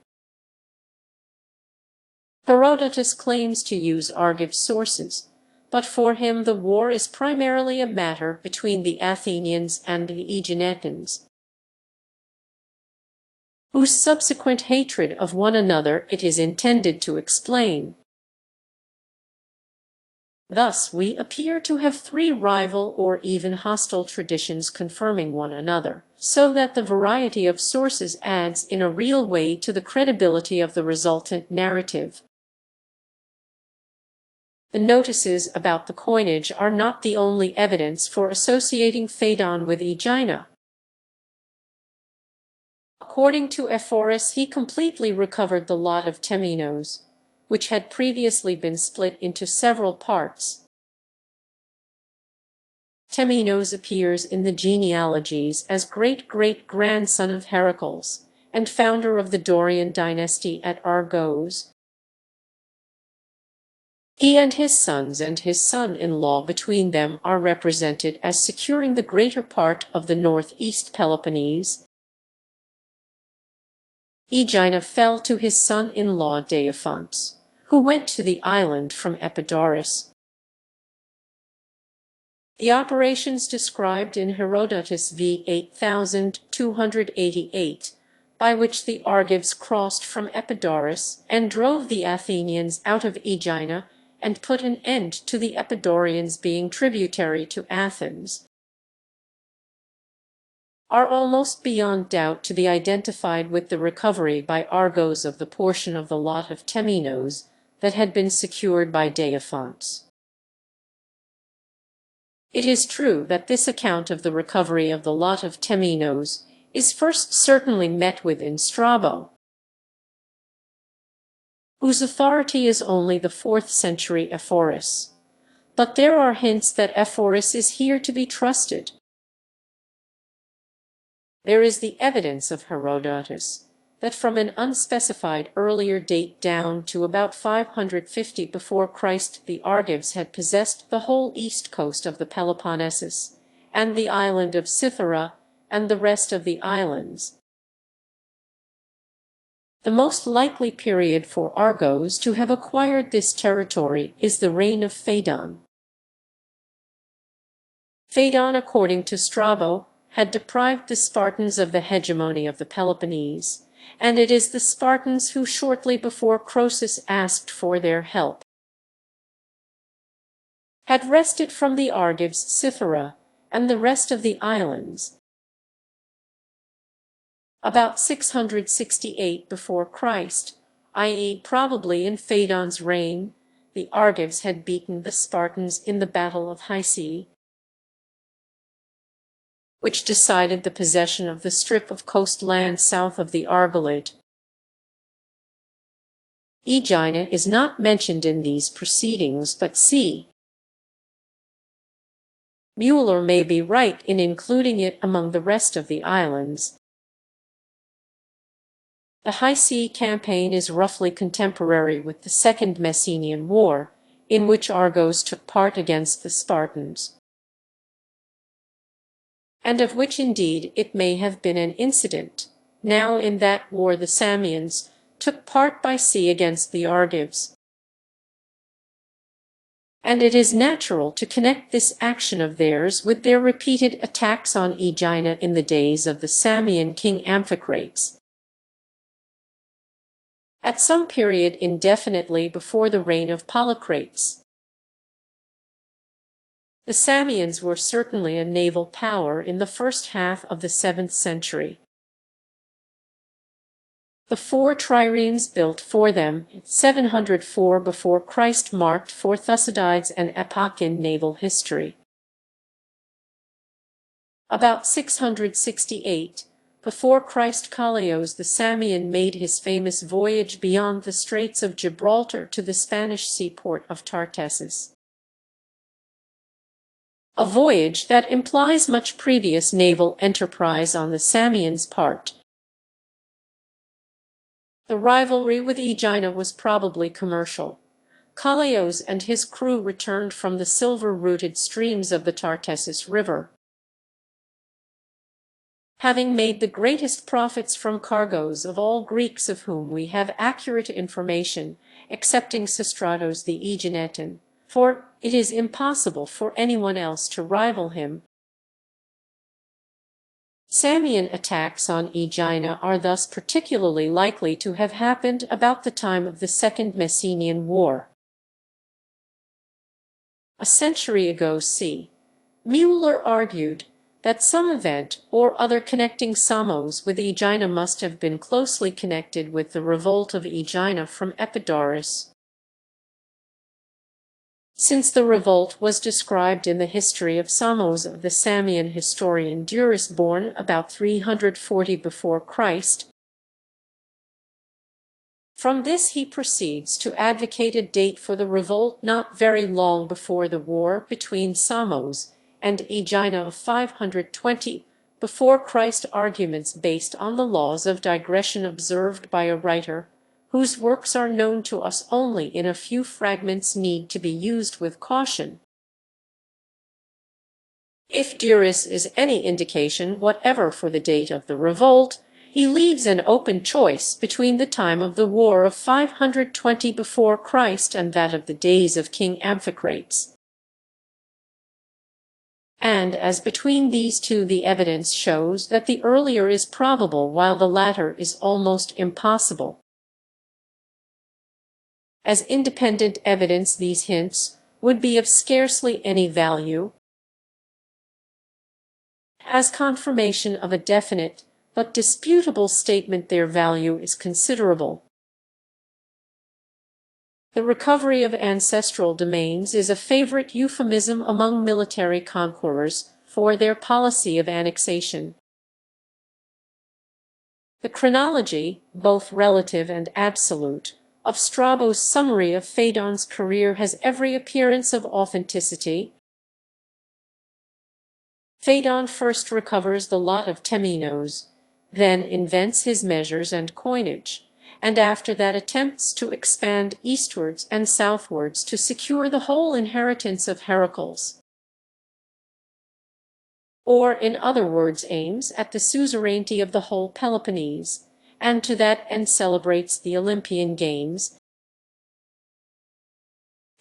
S1: Herodotus claims to use Argive sources, but for him the war is primarily a matter between the Athenians and the Aeginetans, whose subsequent hatred of one another it is intended to explain. Thus we appear to have 3 rival or even hostile traditions confirming one another, so that the variety of sources adds in a real way to the credibility of the resultant narrative. The notices about the coinage are not the only evidence for associating Fadon with Aegina. According to Ephorus, he completely recovered the lot of Temenos, which had previously been split into several parts. Temenos appears in the genealogies as great-great-grandson of Heracles, and founder of the Dorian dynasty at Argos. He and his sons and his son-in-law between them are represented as securing the greater part of the northeast Peloponnese. Aegina fell to his son-in-law Deiophontes, who went to the island from Epidaurus. The operations described in Herodotus v. 8288, by which the Argives crossed from Epidaurus and drove the Athenians out of Aegina and put an end to the Epidaurians being tributary to Athens, are almost beyond doubt to be identified with the recovery by Argos of the portion of the lot of Temenos that had been secured by Deiophontes. It is true that this account of the recovery of the lot of Temenos is first certainly met with in Strabo. whose authority is only the 4th century Ephorus. But there are hints that Ephorus is here to be trusted. There is the evidence of Herodotus that from an unspecified earlier date down to about 550 before Christ the Argives had possessed the whole east coast of the Peloponnesus, and the island of Cythera, and the rest of the islands. The most likely period for Argos to have acquired this territory is the reign of Fadon. Fadon, according to Strabo, had deprived the Spartans of the hegemony of the Peloponnese, and it is the Spartans who shortly before Croesus asked for their help, had wrested from the Argives Cythera and the rest of the islands. About 668 before Christ, i.e. probably in Fadon's reign, the Argives had beaten the Spartans in the Battle of Hyceae, which decided the possession of the strip of coastland south of the Argolid. Aegina is not mentioned in these proceedings, but c. Mueller may be right in including it among the rest of the islands. The Hyceae campaign is roughly contemporary with the Second Messenian War, in which Argos took part against the Spartans, and of which indeed it may have been an incident. Now in that war the Samians took part by sea against the Argives, and it is natural to connect this action of theirs with their repeated attacks on Aegina in the days of the Samian king Amphicrates. At some period indefinitely before the reign of Polycrates. The Samians were certainly a naval power in the first half of the 7th century. The 4 triremes built for them in 704 before Christ marked for Thucydides an epoch in naval history. About 668 before Christ Callios the Samian made his famous voyage beyond the Straits of Gibraltar to the Spanish seaport of Tartessus. A voyage that implies much previous naval enterprise on the Samians' part. The rivalry with Aegina was probably commercial. Callios and his crew returned from the silver-rooted streams of the Tartessus River, having made the greatest profits from cargoes of all Greeks of whom we have accurate information, excepting Sistratos the Aeginetan, for it is impossible for anyone else to rival him. Samian attacks on Aegina are thus particularly likely to have happened about the time of the Second Messenian War. A century ago c. Mueller argued that some event or other connecting Samos with Aegina must have been closely connected with the revolt of Aegina from Epidaurus, since the revolt was described in the history of Samos of the Samian historian Duris, born about 340 before Christ. From this he proceeds to advocate a date for the revolt not very long before the war between Samos and Aegina of 520 before Christ, arguments based on the laws of digression observed by a writer whose works are known to us only in a few fragments need to be used with caution. If Duris is any indication whatever for the date of the revolt, he leaves an open choice between the time of the war of 520 before Christ and that of the days of King Amphicrates. And as between these two the evidence shows that the earlier is probable while the latter is almost impossible. As independent evidence these hints would be of scarcely any value. As confirmation of a definite but disputable statement their value is considerable. The recovery of ancestral domains is a favorite euphemism among military conquerors for their policy of annexation. The chronology, both relative and absolute, of Strabo's summary of Fadon's career has every appearance of authenticity. Fadon first recovers the lot of Temenos, then invents his measures and coinage, and after that attempts to expand eastwards and southwards to secure the whole inheritance of Heracles. Or, in other words, aims at the suzerainty of the whole Peloponnese, and to that end celebrates the Olympian Games.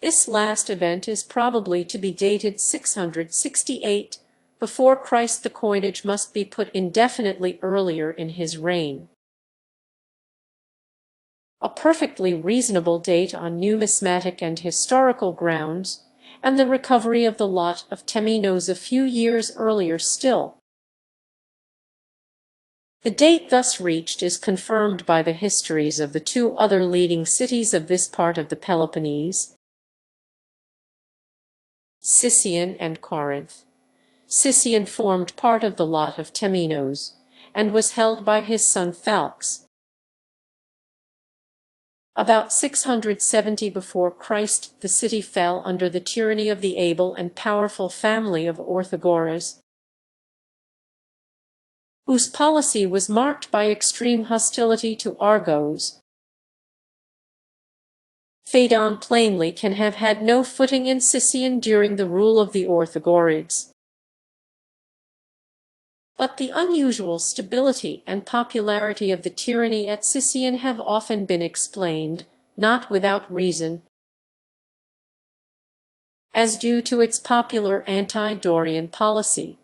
S1: This last event is probably to be dated 668 before Christ. The coinage must be put indefinitely earlier in his reign. A perfectly reasonable date on numismatic and historical grounds, and the recovery of the lot of Temenos a few years earlier still. The date thus reached is confirmed by the histories of the two other leading cities of this part of the Peloponnese, Sissian and Corinth. Sissian formed part of the lot of Temenos, and was held by his son Phalx. About 670 before Christ, the city fell under the tyranny of the able and powerful family of Orthogoras, whose policy was marked by extreme hostility to Argos. Fadon plainly can have had no footing in Sissian during the rule of the Orthogorids. But the unusual stability and popularity of the tyranny at Sissian have often been explained, not without reason, as due to its popular anti-Dorian policy.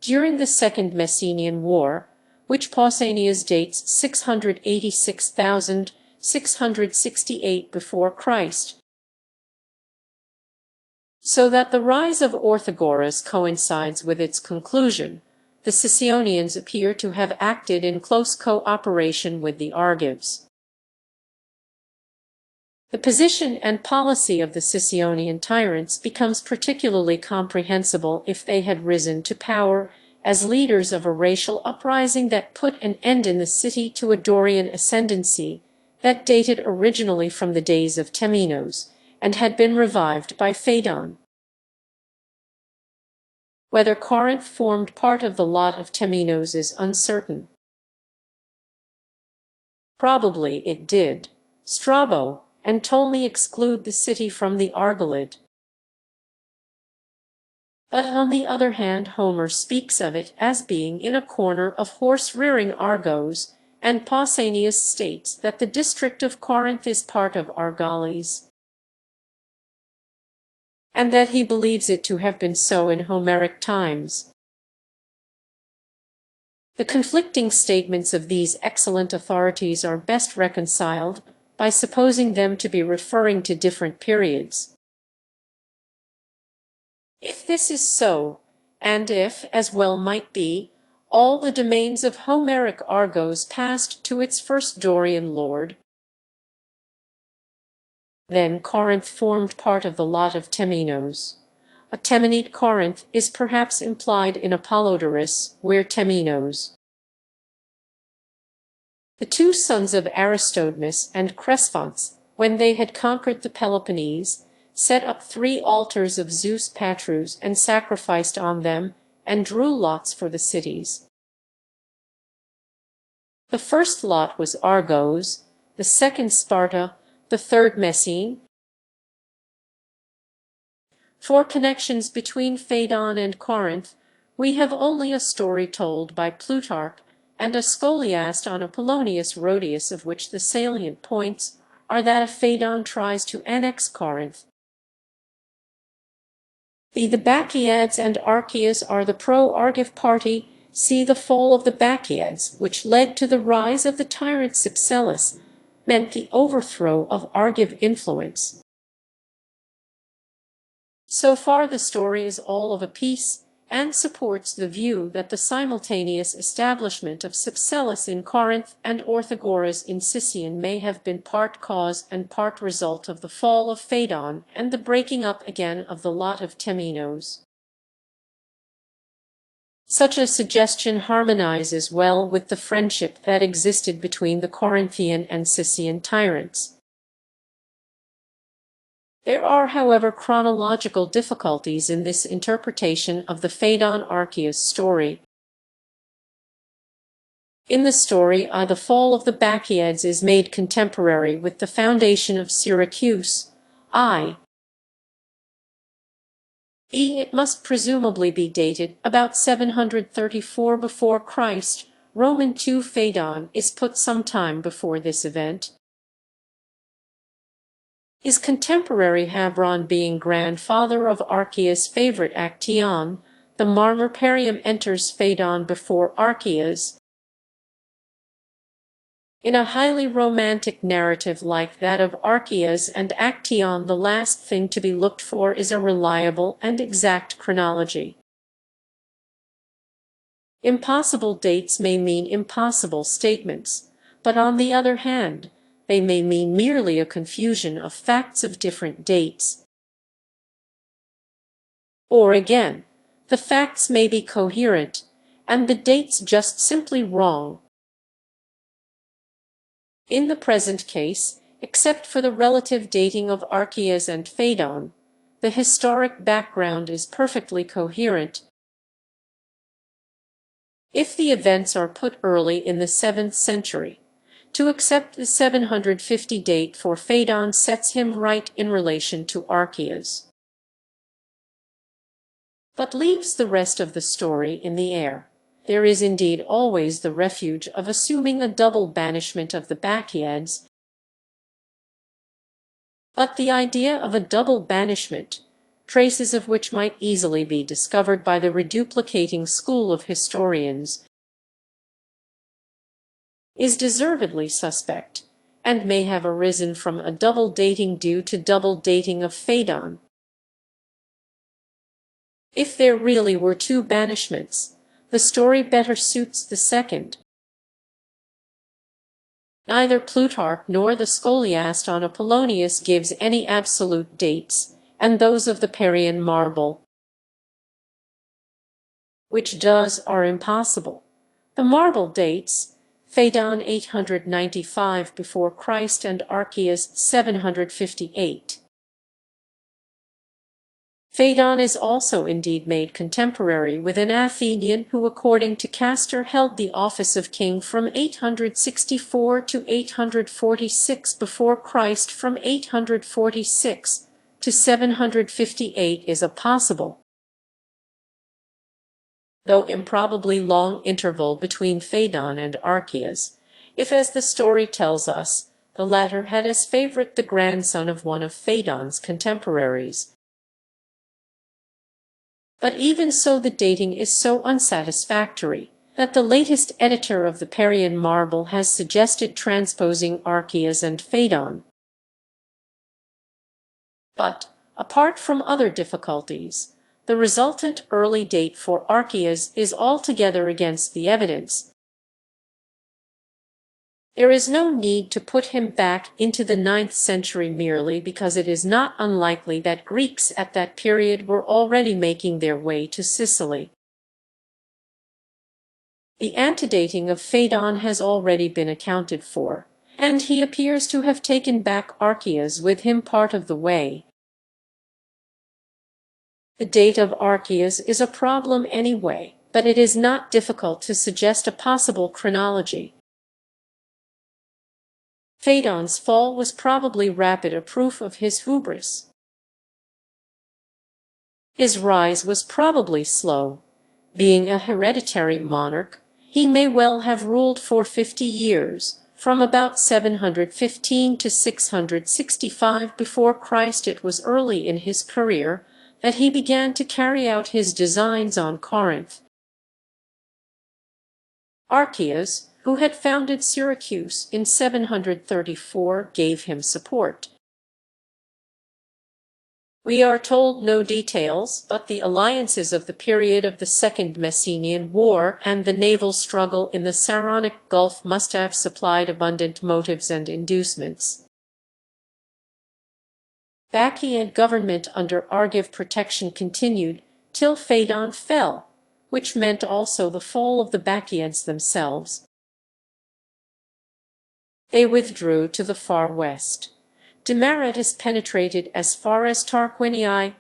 S1: During the Second Messenian War, which Pausanias dates 686,668 before Christ, so that the rise of Orthogoras coincides with its conclusion, the Sissionians appear to have acted in close cooperation with the Argives. The position and policy of the Sissionian tyrants becomes particularly comprehensible if they had risen to power as leaders of a racial uprising that put an end in the city to a Dorian ascendancy that dated originally from the days of Temenos, and had been revived by Fadon. Whether Corinth formed part of the lot of Temenos is uncertain. Probably it did. Strabo and Ptolemy exclude the city from the Argolid. But on the other hand, Homer speaks of it as being in a corner of horse-rearing Argos, and Pausanias states that the district of Corinth is part of Argolis, and that he believes it to have been so in Homeric times. The conflicting statements of these excellent authorities are best reconciled by supposing them to be referring to different periods. If this is so, and if, as well might be, all the domains of Homeric Argos passed to its first Dorian lord, then Corinth formed part of the lot of Temenos. A Temenite Corinth is perhaps implied in Apollodorus, where Temenos. The two sons of Aristodemus and Cresphontes, when they had conquered the Peloponnese, set up 3 altars of Zeus Patrus and sacrificed on them, and drew lots for the cities. The first lot was Argos, the second Sparta, the third Messene. For connections between Fadon and Corinth, we have only a story told by Plutarch and a scholiast on Apollonius Rhodius, of which the salient points are that if Fadon tries to annex Corinth, the Bacchiads and Archias are the pro-Argive party. See the fall of the Bacchiads, which led to the rise of the tyrant Cypselus, meant the overthrow of Argive influence. So far the story is all of a piece, and supports the view that the simultaneous establishment of Cypselus in Corinth and Orthogoras in Sissian may have been part cause and part result of the fall of Fadon and the breaking up again of the lot of Temenos. Such a suggestion harmonizes well with the friendship that existed between the Corinthian and Sissian tyrants. There are, however, chronological difficulties in this interpretation of the Fadon Archias story. In the story, the fall of the Bacchiads is made contemporary with the foundation of Syracuse, It must presumably be dated about 734 before Christ. Roman II Fadon is put some time before this event. His contemporary Habron being grandfather of Archias' favorite Actaeon, the Marmorparium enters Fadon before Archias. In a highly romantic narrative like that of Archias and Actaeon, the last thing to be looked for is a reliable and exact chronology. Impossible dates may mean impossible statements, but on the other hand, they may mean merely a confusion of facts of different dates. Or again, the facts may be coherent, and the dates just simply wrong. In the present case, except for the relative dating of Archias and Fadon, the historic background is perfectly coherent. If the events are put early in the 7th century, to accept the 750 date for Fadon sets him right in relation to Archias, but leaves the rest of the story in the air. There is indeed always the refuge of assuming a double banishment of the Bacchiads, but the idea of a double banishment, traces of which might easily be discovered by the reduplicating school of historians, is deservedly suspect, and may have arisen from a double dating due to double dating of Fadon. If there really were two banishments, the story better suits the second. Neither Plutarch nor the scholiast on Apollonius gives any absolute dates, and those of the Parian marble, which are impossible. The marble dates, Fadon 895 before Christ and Archias 758. Fadon is also indeed made contemporary with an Athenian who, according to Castor, held the office of king from 864 to 846 before Christ. From 846 to 758 is a possible, though improbably long, interval between Fadon and Archias, if, as the story tells us, the latter had as favorite the grandson of one of Fadon's contemporaries. But even so, the dating is so unsatisfactory that the latest editor of the Parian marble has suggested transposing Archias and Fadon. But, apart from other difficulties, the resultant early date for Archias is altogether against the evidence. There is no need to put him back into the 9th century merely because it is not unlikely that Greeks at that period were already making their way to Sicily. The antedating of Fadon has already been accounted for, and he appears to have taken back Archias with him part of the way. The date of Archias is a problem anyway, but it is not difficult to suggest a possible chronology. Fadon's fall was probably rapid, a proof of his hubris. His rise was probably slow. Being a hereditary monarch, he may well have ruled for 50 years, from about 715 to 665 before Christ. It was early in his career that he began to carry out his designs on Corinth. Archias, who had founded Syracuse in 734, gave him support. We are told no details, but the alliances of the period of the Second Messenian War and the naval struggle in the Saronic Gulf must have supplied abundant motives and inducements. Bacchian government under Argive protection continued till Fadon fell, which meant also the fall of the Bacchians themselves. They withdrew to the far west. Demaratus penetrated as far as Tarquinii.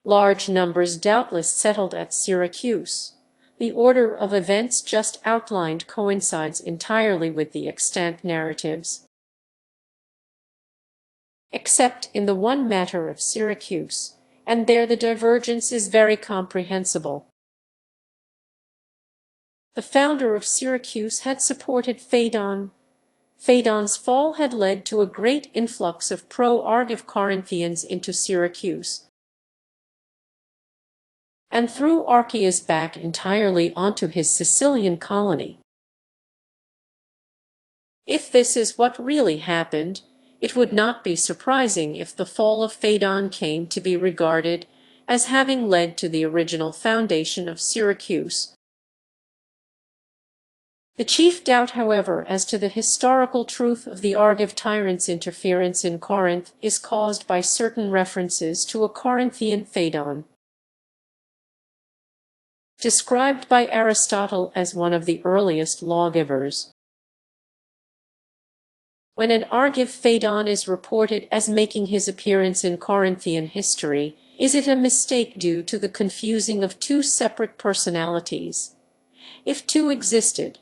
S1: Large numbers doubtless settled at Syracuse. The order of events just outlined coincides entirely with the extant narratives, except in the one matter of Syracuse, and there the divergence is very comprehensible. The founder of Syracuse had supported Fadon. Fadon's fall had led to a great influx of pro-Argive Corinthians into Syracuse, and threw Archias back entirely onto his Sicilian colony. If this is what really happened, it would not be surprising if the fall of Fadon came to be regarded as having led to the original foundation of Syracuse. The chief doubt, however, as to the historical truth of the Argive tyrants' interference in Corinth is caused by certain references to a Corinthian Fadon, described by Aristotle as one of the earliest lawgivers. When an Argive Fadon is reported as making his appearance in Corinthian history, is it a mistake due to the confusing of two separate personalities? If two existed,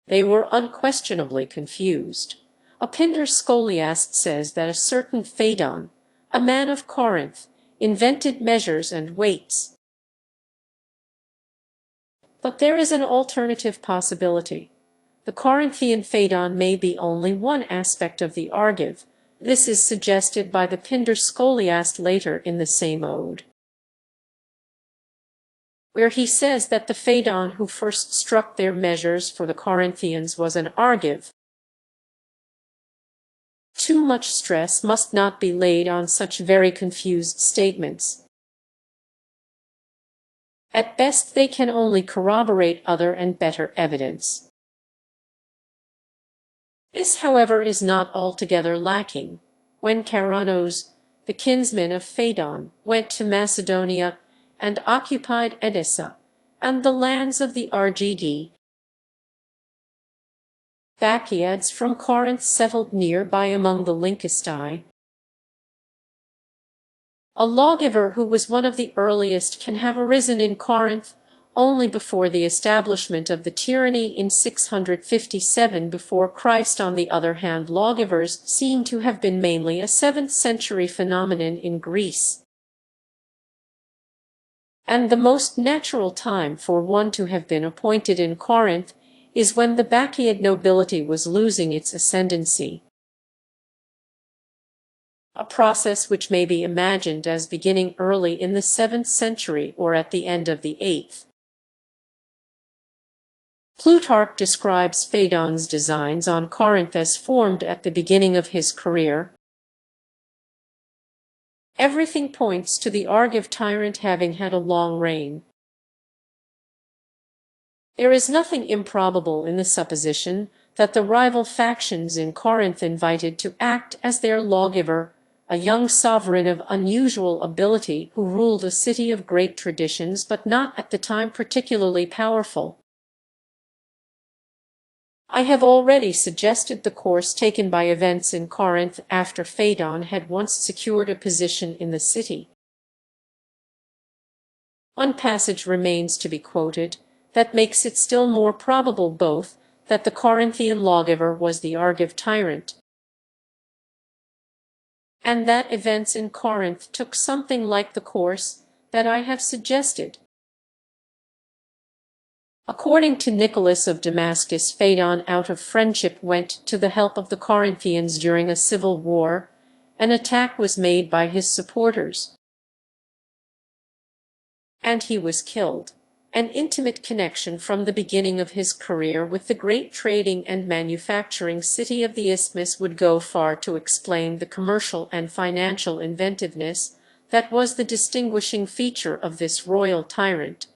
S1: they were unquestionably confused. A Pindar scholiast says that a certain Fadon, a man of Corinth, invented measures and weights. But there is an alternative possibility. The Corinthian Fadon may be only one aspect of the Argive. This is suggested by the Pindar scholiast later in the same ode, where he says that the Fadon who first struck their measures for the Corinthians was an Argive. Too much stress must not be laid on such very confused statements. At best they can only corroborate other and better evidence. This, however, is not altogether lacking. When Charanos, the kinsman of Fadon, went to Macedonia and occupied Edessa and the lands of the Argive, Bacchiads from Corinth settled nearby among the Lyncistae. A lawgiver who was one of the earliest can have arisen in Corinth only before the establishment of the tyranny in 657 before Christ. On the other hand, lawgivers seem to have been mainly a 7th century phenomenon in Greece, and the most natural time for one to have been appointed in Corinth is when the Bacchiad nobility was losing its ascendancy, a process which may be imagined as beginning early in the 7th century or at the end of the 8th. Plutarch describes Fadon's designs on Corinth as formed at the beginning of his career. Everything points to the Argive tyrant having had a long reign. There is nothing improbable in the supposition that the rival factions in Corinth invited to act as their lawgiver a young sovereign of unusual ability who ruled a city of great traditions but not at the time particularly powerful. I have already suggested the course taken by events in Corinth after Fadon had once secured a position in the city. One passage remains to be quoted that makes it still more probable both that the Corinthian lawgiver was the Argive tyrant, and that events in Corinth took something like the course that I have suggested. According to Nicholas of Damascus, Fadon out of friendship went to the help of the Corinthians during a civil war. An attack was made by his supporters, and he was killed. An intimate connection from the beginning of his career with the great trading and manufacturing city of the Isthmus would go far to explain the commercial and financial inventiveness that was the distinguishing feature of this royal tyrant.